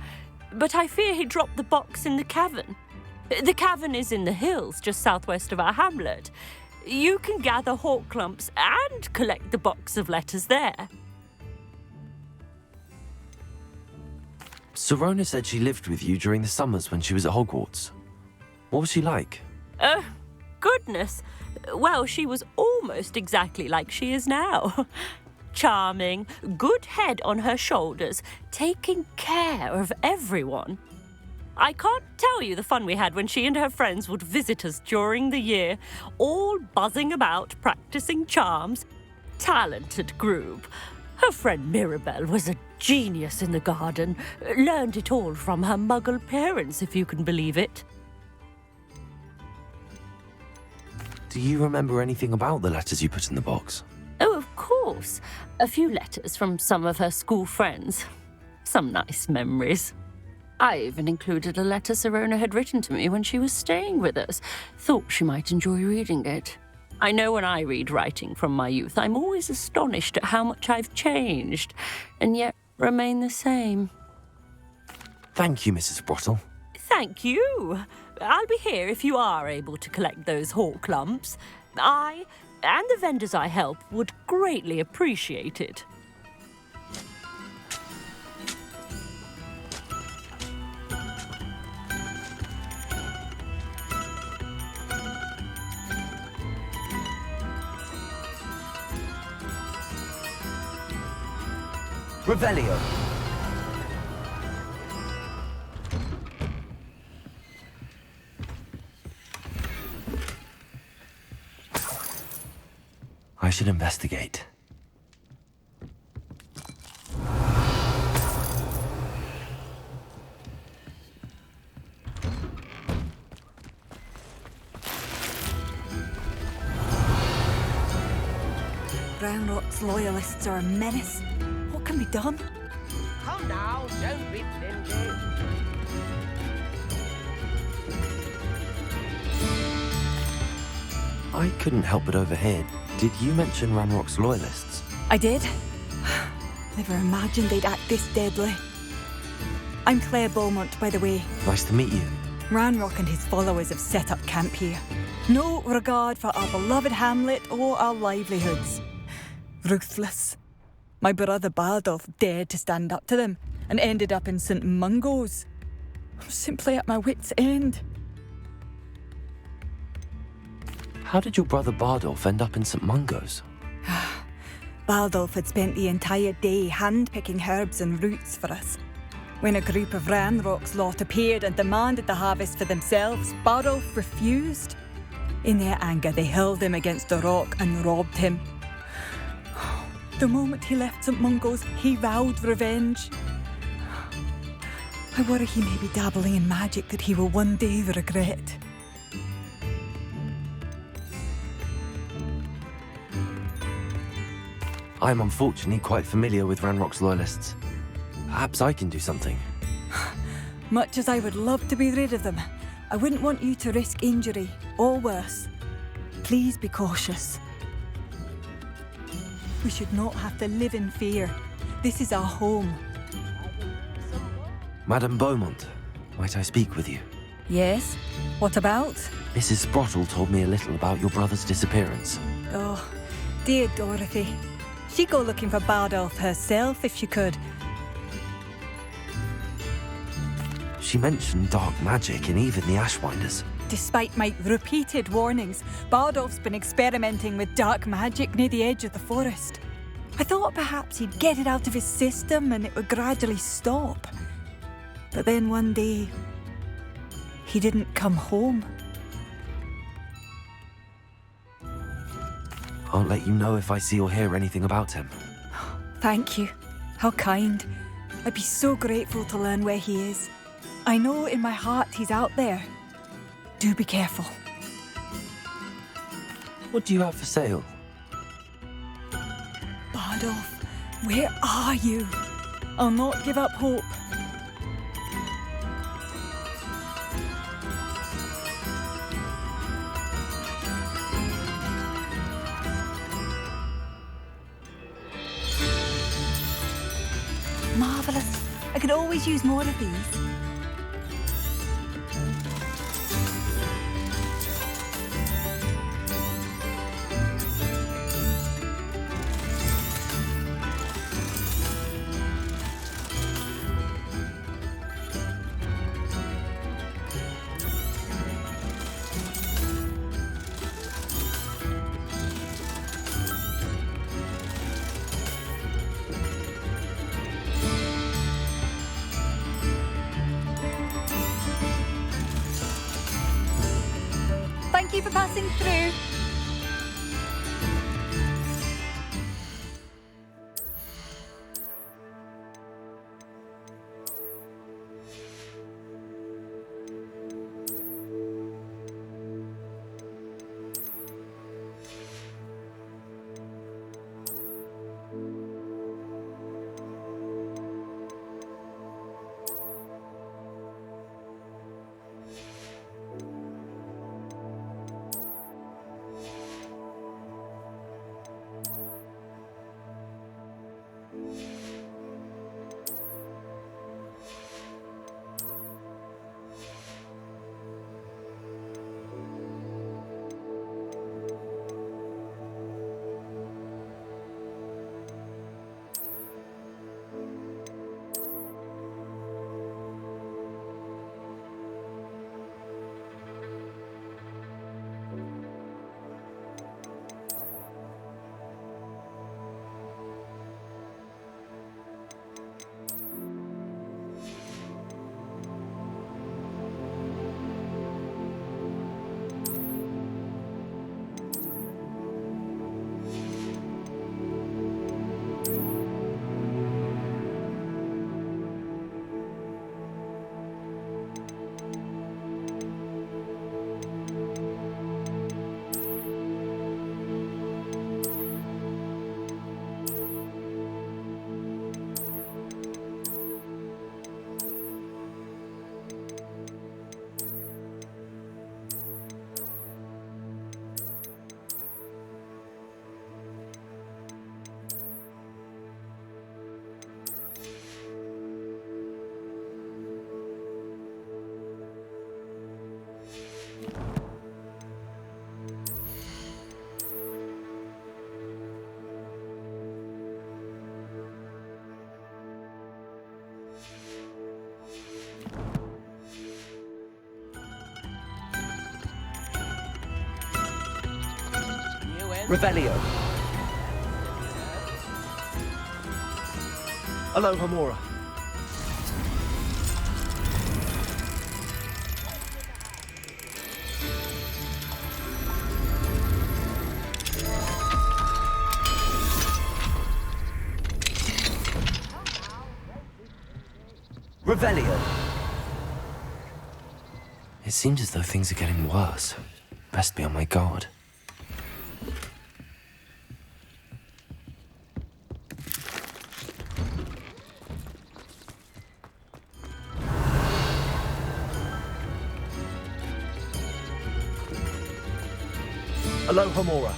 but I fear he dropped the box in the cavern. The cavern is in the hills just southwest of our hamlet. You can gather Horklumps and collect the box of letters there.
Serona said she lived with you during the summers when she was at Hogwarts. What was she like?
Goodness. Well, she was almost exactly like she is now. Charming, good head on her shoulders, taking care of everyone. I can't tell you the fun we had when she and her friends would visit us during the year, all buzzing about, practicing charms. Talented group. Her friend Mirabelle was a genius in the garden. Learned it all from her muggle parents, if you can believe it.
Do you remember anything about the letters you put in the box?
Oh, of course. A few letters from some of her school friends. Some nice memories. I even included a letter Serona had written to me when she was staying with us. Thought she might enjoy reading it. I know when I read writing from my youth, I'm always astonished at how much I've changed, and yet remain the same.
Thank you, Mrs. Sprottle.
Thank you. I'll be here if you are able to collect those hawk lumps. I and the vendors I help would greatly appreciate it.
Revelio.
I should investigate.
Ranrock's loyalists are a menace. What can be done?
Come now, don't be flimsy.
I couldn't help but overhear. Did you mention Ranrock's loyalists?
I did. Never imagined they'd act this deadly. I'm Claire Beaumont, by the way.
Nice to meet you.
Ranrock and his followers have set up camp here. No regard for our beloved hamlet or our livelihoods. Ruthless. My brother Bardolph dared to stand up to them and ended up in St. Mungo's. I'm simply at my wit's end.
How did your brother Bardolph end up in St. Mungo's?
Bardolph had spent the entire day hand-picking herbs and roots for us. When a group of Ranrock's lot appeared and demanded the harvest for themselves, Bardolph refused. In their anger, they hurled him against a rock and robbed him. The moment he left St. Mungo's, he vowed revenge. I worry he may be dabbling in magic that he will one day regret.
I'm unfortunately quite familiar with Ranrock's loyalists. Perhaps I can do something.
Much as I would love to be rid of them, I wouldn't want you to risk injury, or worse. Please be cautious. We should not have to live in fear. This is our home.
Madame Beaumont, might I speak with you?
Yes? What about?
Mrs. Sprottle told me a little about your brother's disappearance.
Oh, dear Dorothy. She'd go looking for Bardolph herself if she could.
She mentioned dark magic and even the Ashwinders.
Despite my repeated warnings, Bardolph's been experimenting with dark magic near the edge of the forest. I thought perhaps he'd get it out of his system and it would gradually stop. But then one day, he didn't come home.
I'll let you know if I see or hear anything about him.
Thank you. How kind. I'd be so grateful to learn where he is. I know in my heart he's out there. Do be careful.
What do you have for sale?
Bardolph, where are you? I'll not give up hope. Marvellous. I could always use more of these. Thank you for passing through.
Revelio. Aloha Mora. Revelio.
It seems as though things are getting worse. Best be on my guard.
Aloha Mora.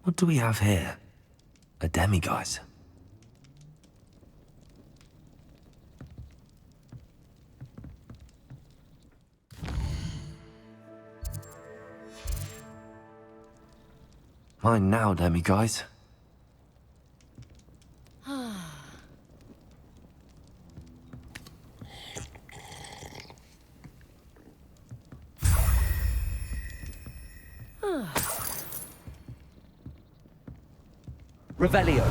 What do we have here? A demiguise. Mine now, demiguise.
Revelio.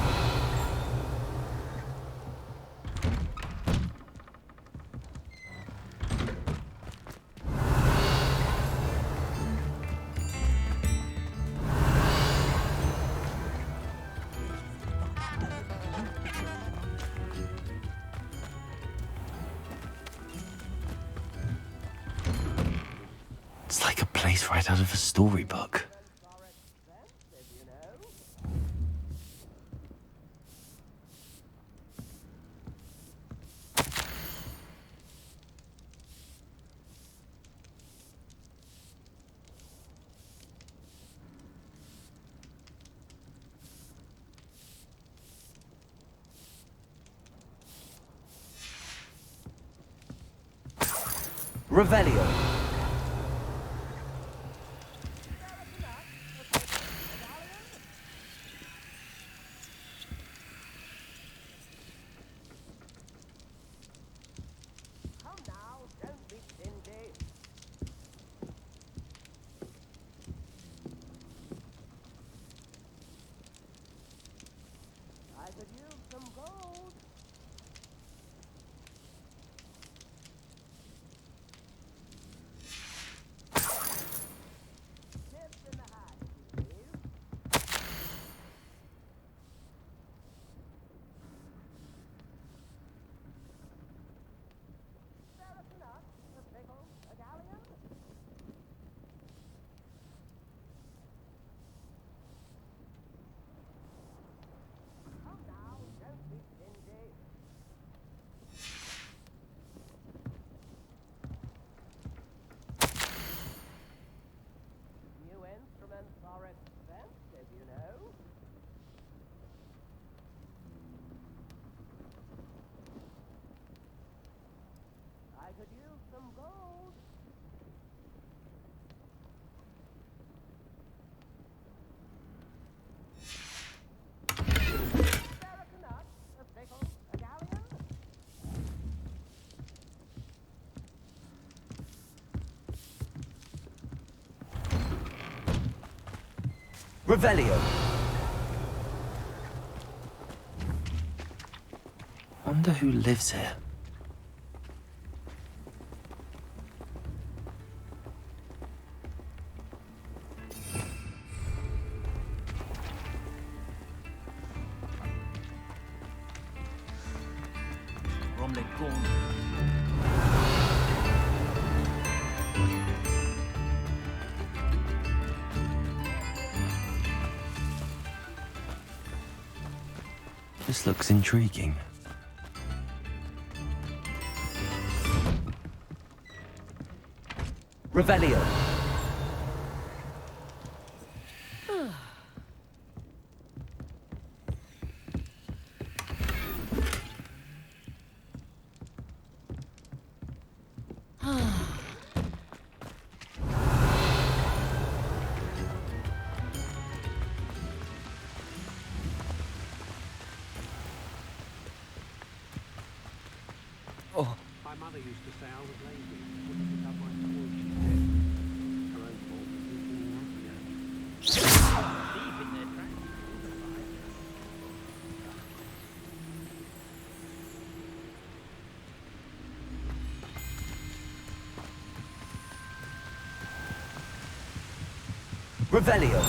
It's like a place right out of a storybook.
Revelio. Revelio.
Wonder who lives here.
Bromley Corn.
This looks intriguing.
Revelio.
My mother used to say I was lazy. Wouldn't pick up my toys, she said. Her own fault for sleeping around again. Deep in their tracks.
Revelio.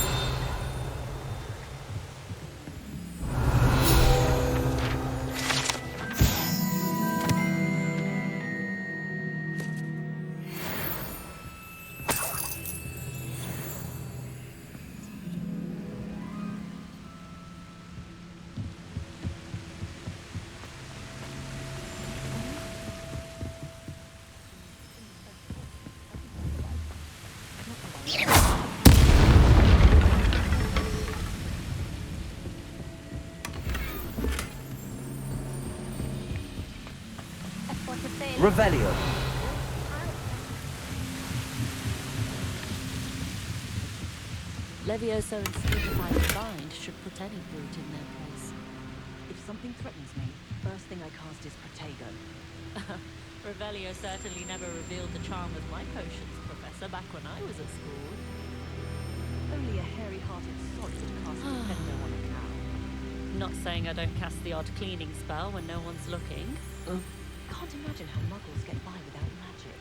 Revelio.
Levioso and Stupefy combined should put any brute in their place.
If something threatens me, first thing I cast is Protego.
Revelio certainly never revealed the charm of my potions, Professor, back when I was at school.
Only a hairy-hearted sod would cast Defender on a cow.
Not saying I don't cast the odd cleaning spell when no one's looking.
Can't imagine how muggles get by without magic.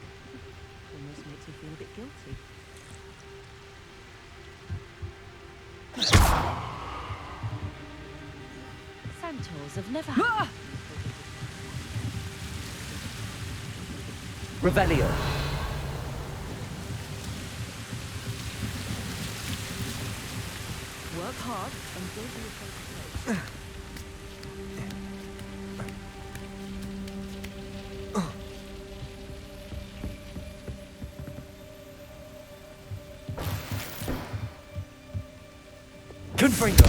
Almost makes me feel a bit guilty.
Centaurs have never had...
Revelio.
Work hard and don't be afraid to play.
Confringo.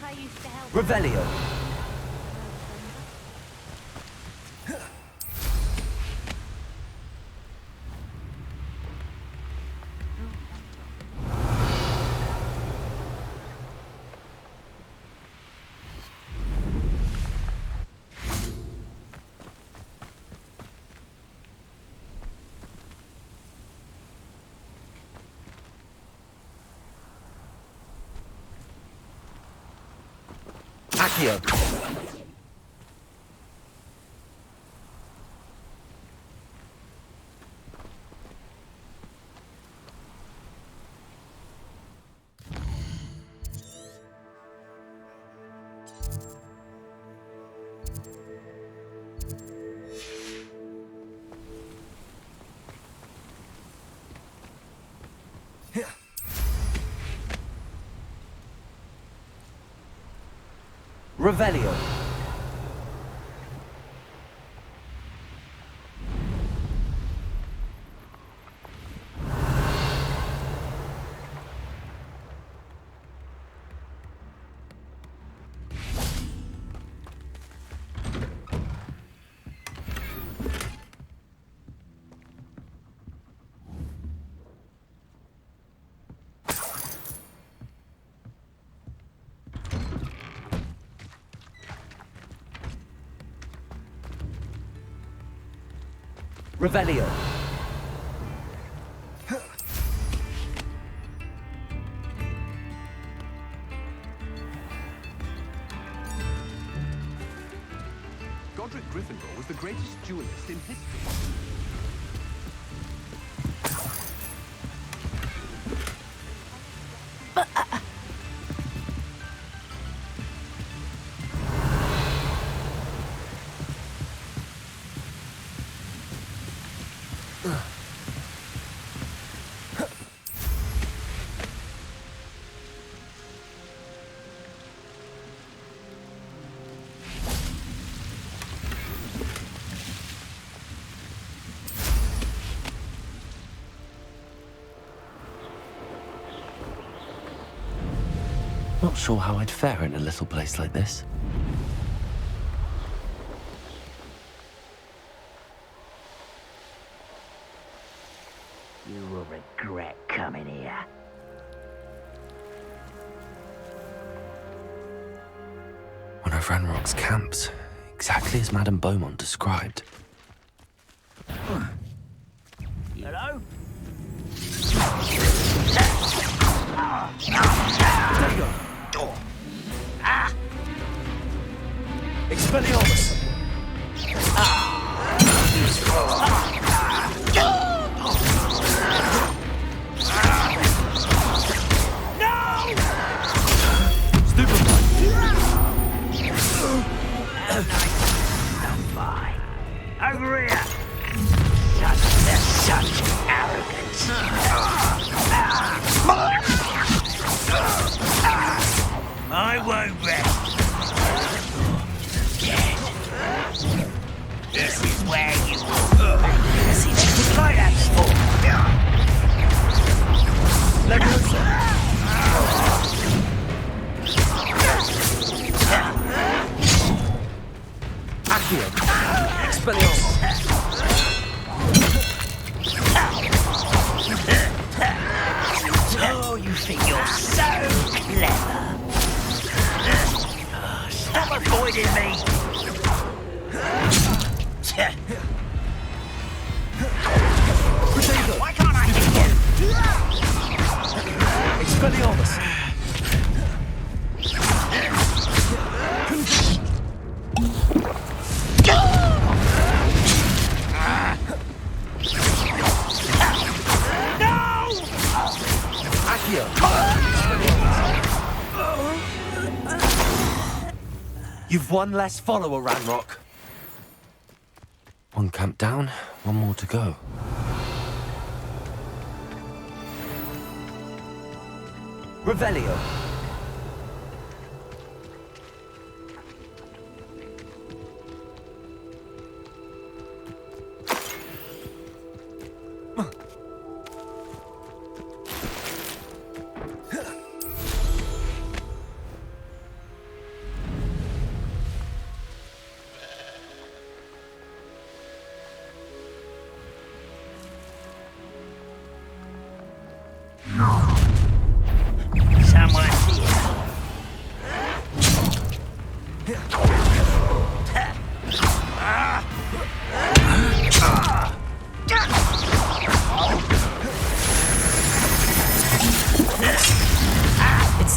I used to help...
Revelio. Accio. Revelio. Revelio.
Godric Gryffindor was the greatest duelist in history.
Not sure how I'd fare in a little place like this.
You will regret coming here.
One of Ranrock's camps, exactly as Madame Beaumont described.
Hello?
Expelliarmus!
Over here! Such arrogance! I won't rest! This is where you will see me like that before!
Accio. Expelliarmus.
Oh, you think you're so clever! Stop avoiding me! Why can't I hit you?
Expelliarmus. You've one less follower, Ranrock.
One camp down, one more to go.
Revelio.
Someone's here.
It's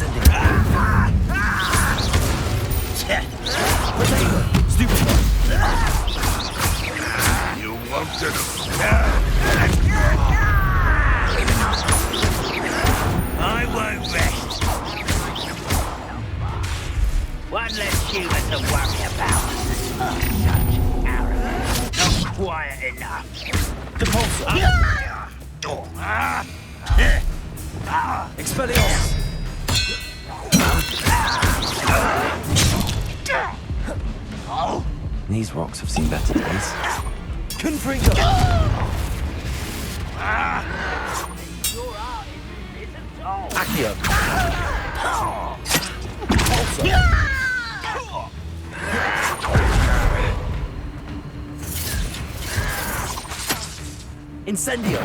Stupid.
You wanted
I won't rest. One less human to worry about. Such arrogance. Not quiet enough.
Expelliarmus.
These rocks have seen better days.
Confringo. Accio. Incendio.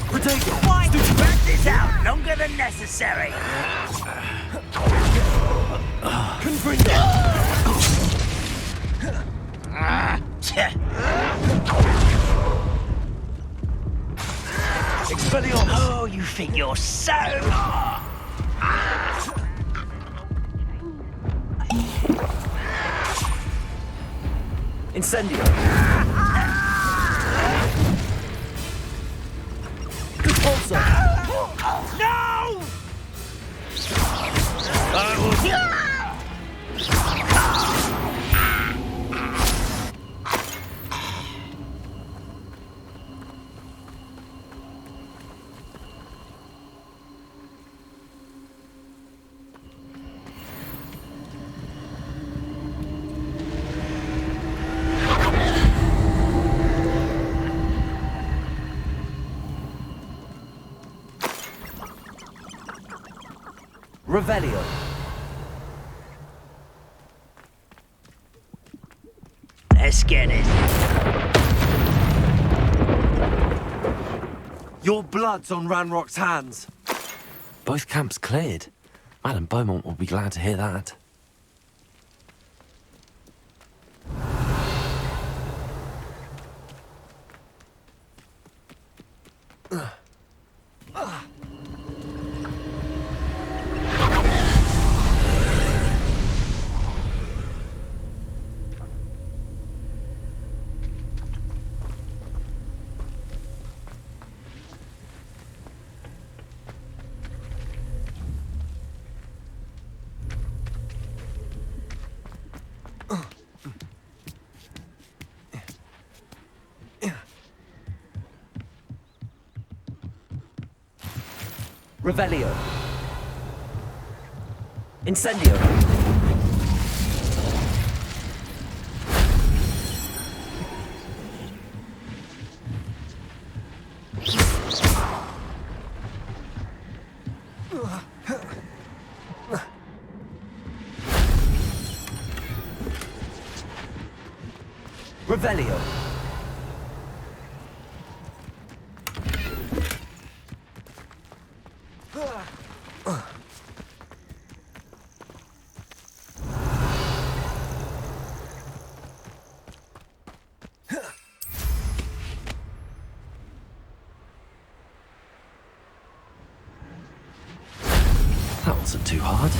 Protego.
Why drag this out longer than necessary?
Confringo. Expelliarmus!
Oh, you think you're so...
Incendio! Repulsor!
No!
I will... Revelio.
Let's get it.
Your blood's on Ranrock's hands.
Both camps cleared. Madame Beaumont will be glad to hear that.
Revelio. Incendio. Revelio.
That wasn't too hard.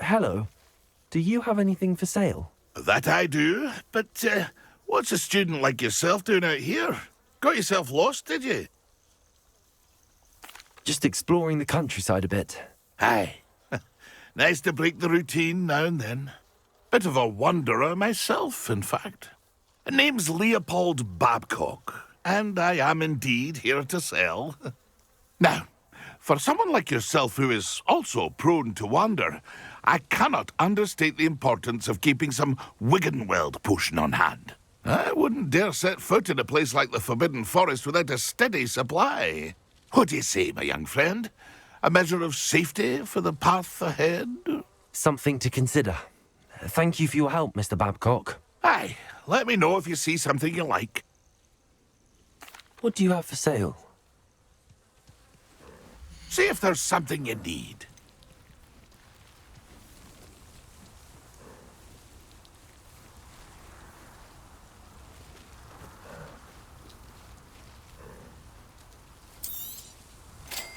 Hello. Do you have anything for sale?
That I do, but what's a student like yourself doing out here? Got yourself lost, did you?
Just exploring the countryside a bit.
Aye. Nice to break the routine now and then. Bit of a wanderer myself, in fact. Name's Leopold Babcock, and I am indeed here to sell. Now, for someone like yourself who is also prone to wander, I cannot understate the importance of keeping some Wiggenweld potion on hand. I wouldn't dare set foot in a place like the Forbidden Forest without a steady supply. What do you say, my young friend? A measure of safety for the path ahead?
Something to consider. Thank you for your help, Mr. Babcock.
Aye, let me know if you see something you like.
What do you have for sale?
See if there's something you need.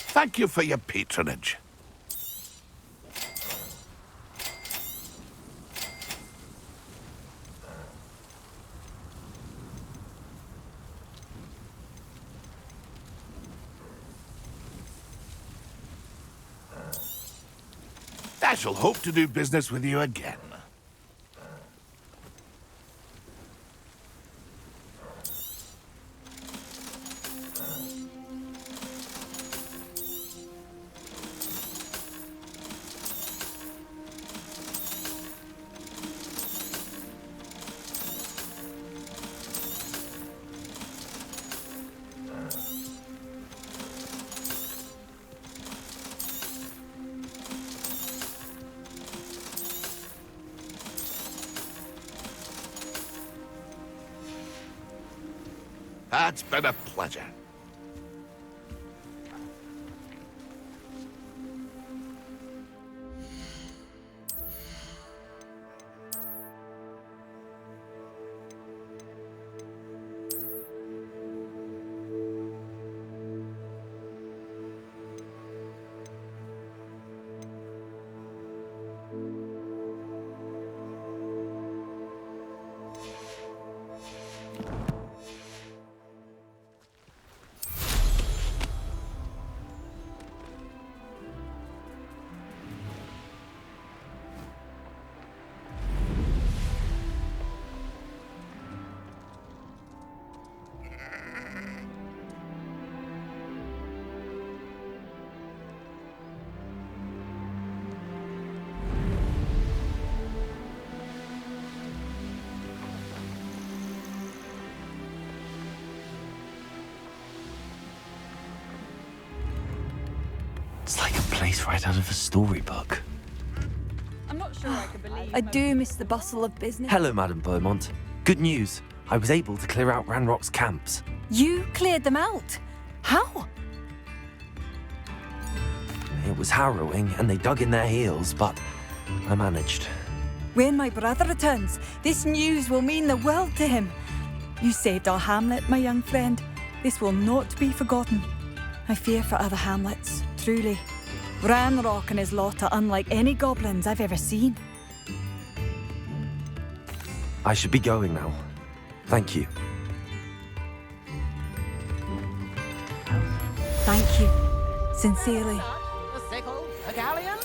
Thank you for your patronage. I shall hope to do business with you again. It's been a pleasure.
It's like a place right out of a storybook.
I'm not sure I can believe I do miss the bustle of business.
Hello, Madame Beaumont. Good news. I was able to clear out Ranrock's camps.
You cleared them out? How?
It was harrowing, and they dug in their heels, but I managed.
When my brother returns, this news will mean the world to him. You saved our hamlet, my young friend. This will not be forgotten. I fear for other hamlets, truly. Ranrock and his lot are unlike any goblins I've ever seen.
I should be going now. Thank you.
Thank you. Sincerely.
A sickle, a galleon.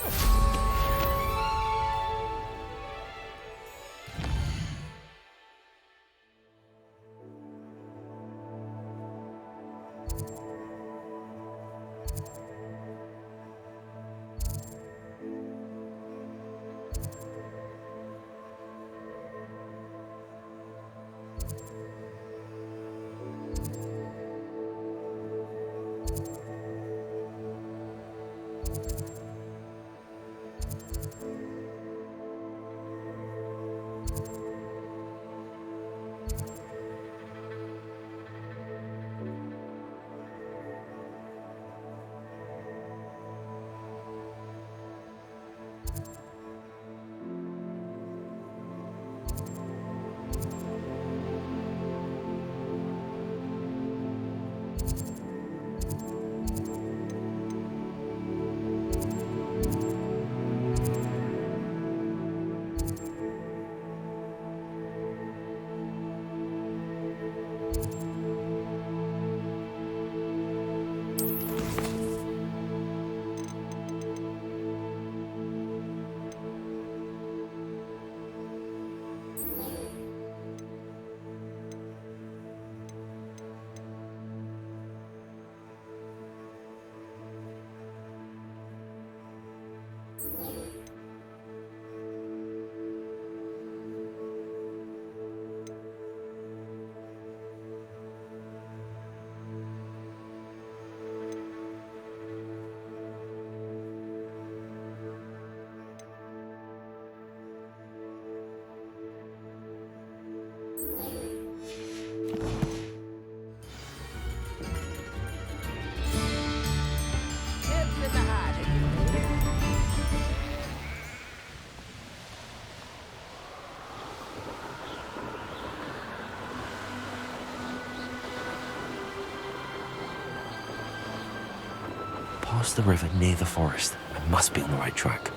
Past the river near the forest. I must be on the right track.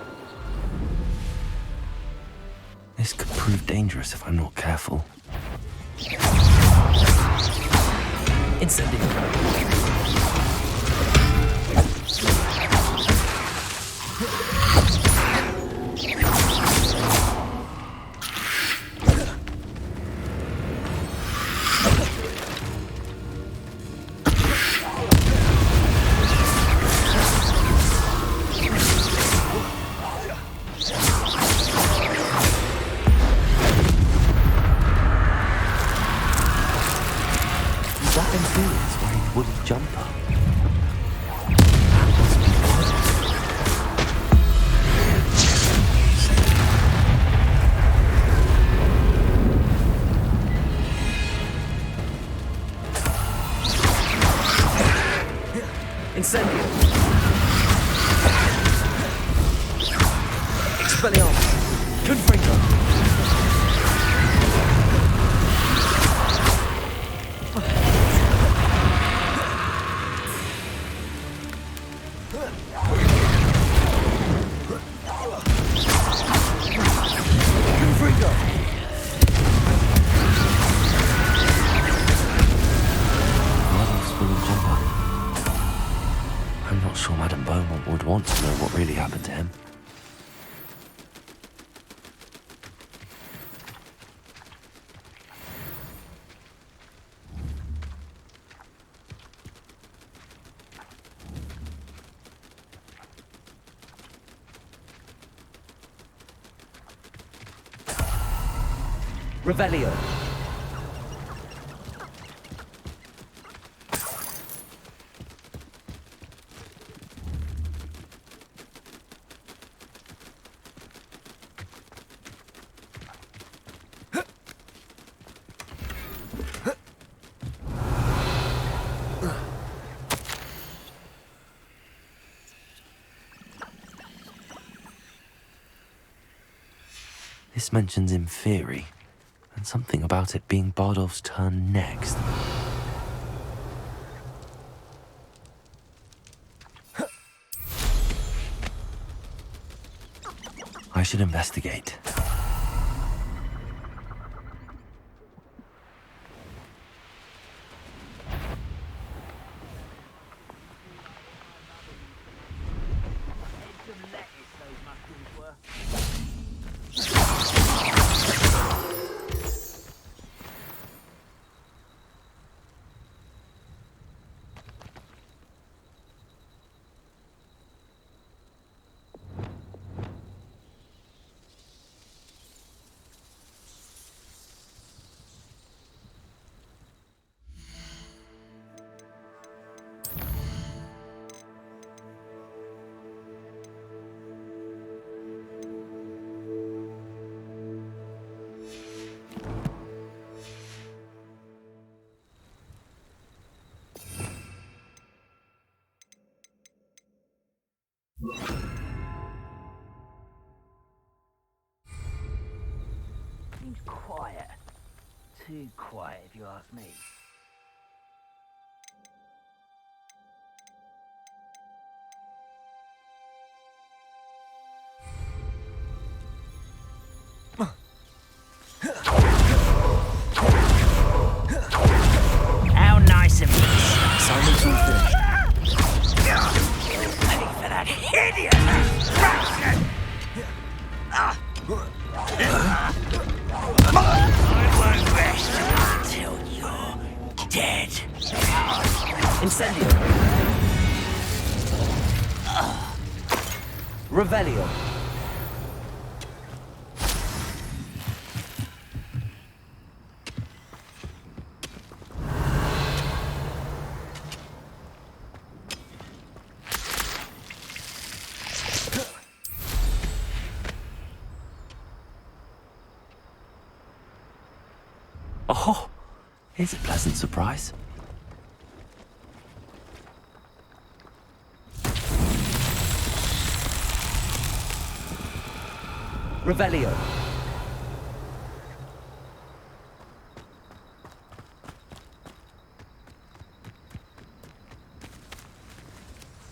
This could prove dangerous if I'm not careful.
Incendio. Incendio. Expelliarmus. Confringo.
I'm not sure Madame Beaumont would want to know what really happened to him.
Revelio.
This mentions Inferi, and something about it being Bardolph's turn next. I should investigate.
Seems quiet. Too quiet, if you ask me. How nice of you.
Silence all finished.
Ready for that hideous fraction! I won't rest until you're dead.
Incendio. Revelio.
Oh, here's a pleasant surprise.
Revelio.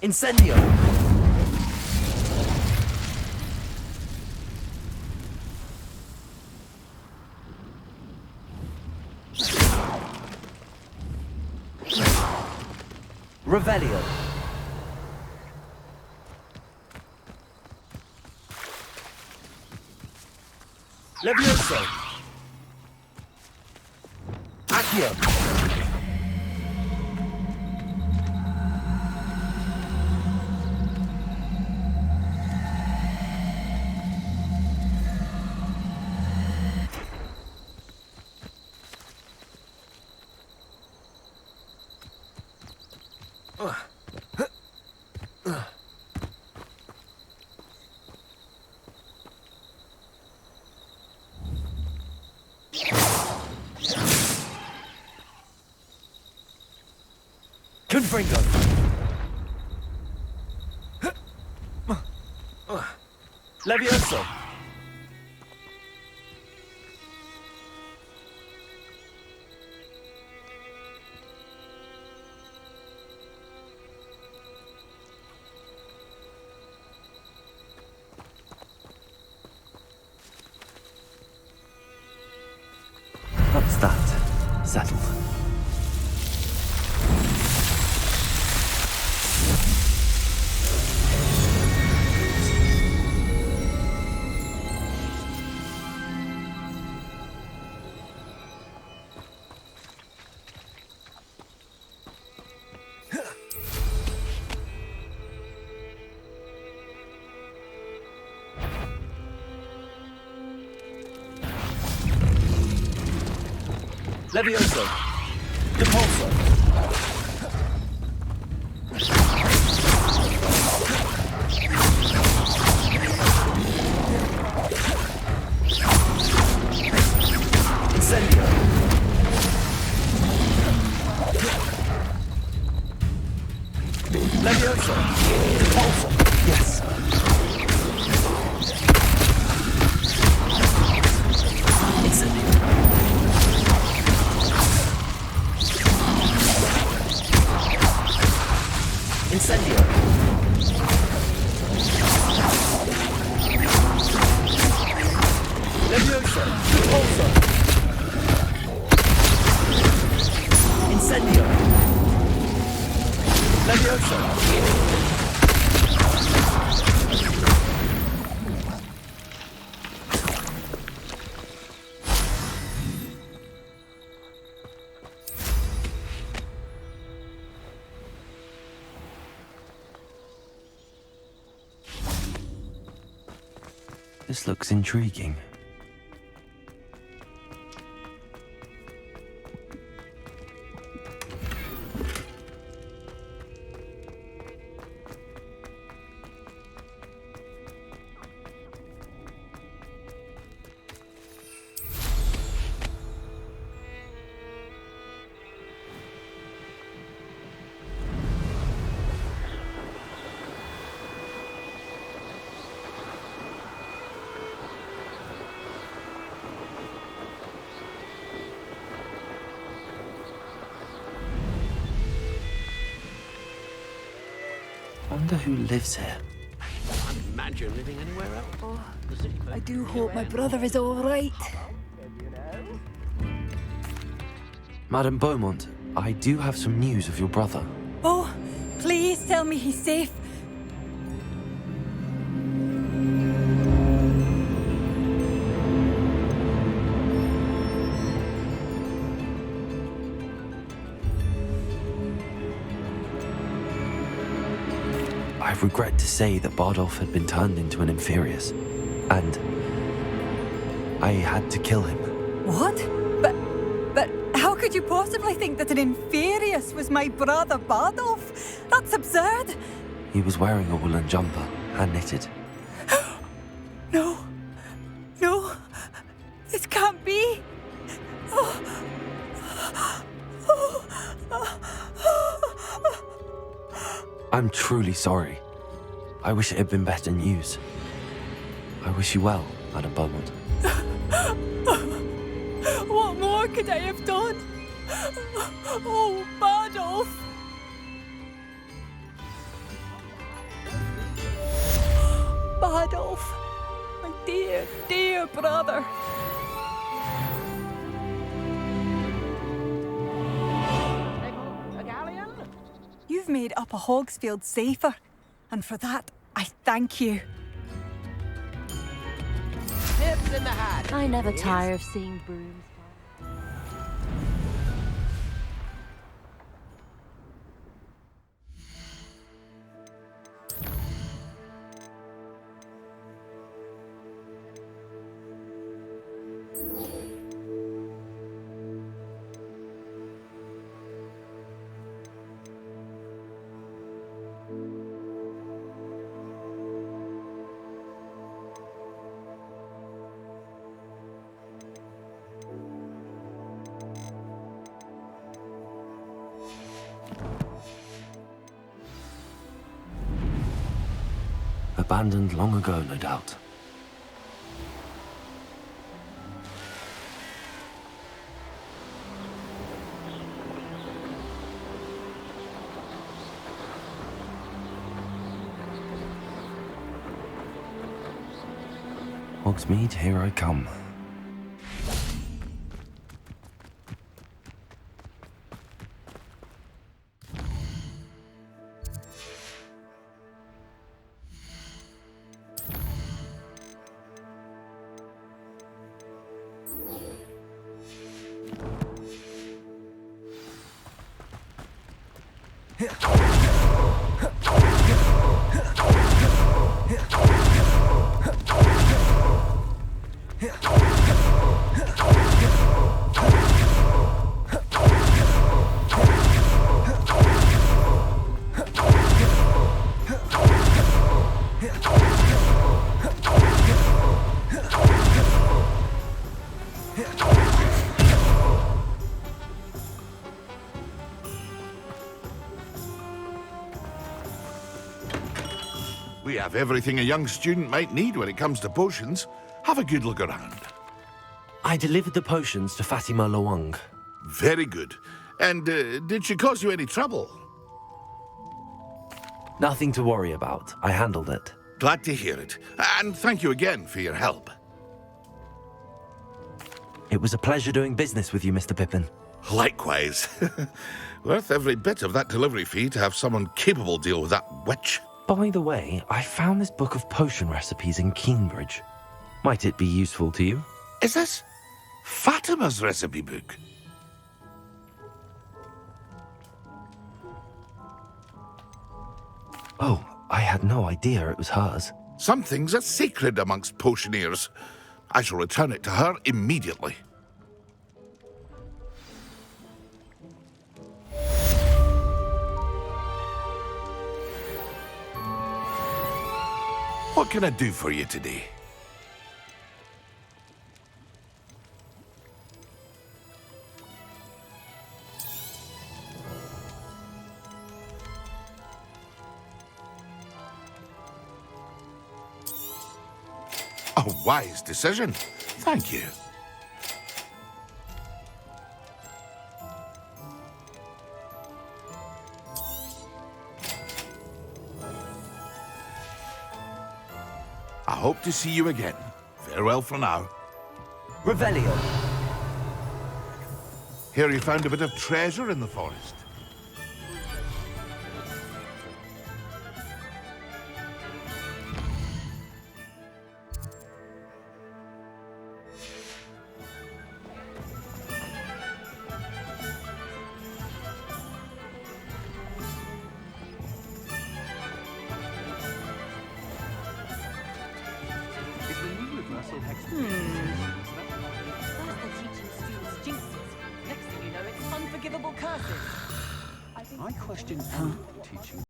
Incendio. Revelio. Levioso. Accio. Confringo. Levioso!
That's that. Settled.
Levioso! Depulso! Incendio! Levioso! Depulso! Yes! Incendio! Incendio! Levioso! Depulso! Incendio! Levioso!
This looks intriguing. Wonder who lives here.
Can't imagine living anywhere else.
Oh, I do hope my brother is all right.
Madame Beaumont, I do have some news of your brother.
Oh, please tell me he's safe.
I regret to say that Bardolph had been turned into an Inferius, and I had to kill him.
What? But how could you possibly think that an Inferius was my brother Bardolph? That's absurd.
He was wearing a woolen jumper, hand-knitted.
No. No. This can't be.
I'm truly sorry. I wish it had been better news. I wish you well, Madame Beaumont.
What more could I have done? Oh, Bardolph! Bardolph, my dear, dear brother. You've made Upper Hogsfield safer, and for that, I thank you.
Nips in the hat.
I never tire of seeing brooms.
Abandoned long ago, no doubt. Hogsmeade, here I come.
We have everything a young student might need when it comes to potions. Have a good look around.
I delivered the potions to Fatima Lawang.
Very good. And did she cause you any trouble?
Nothing to worry about. I handled it.
Glad to hear it. And thank you again for your help.
It was a pleasure doing business with you, Mr. Pippin.
Likewise. Worth every bit of that delivery fee to have someone capable deal with that witch.
By the way, I found this book of potion recipes in Cambridge. Might it be useful to you?
Is this Fatima's recipe book?
Oh, I had no idea it was hers.
Some things are sacred amongst potioneers. I shall return it to her immediately. What can I do for you today? A wise decision. Thank you. I hope to see you again. Farewell for now.
Revelio.
Here you found a bit of treasure in the forest.
First they're teaching students jinxes. Next thing you know, it's unforgivable curses.
I question teaching.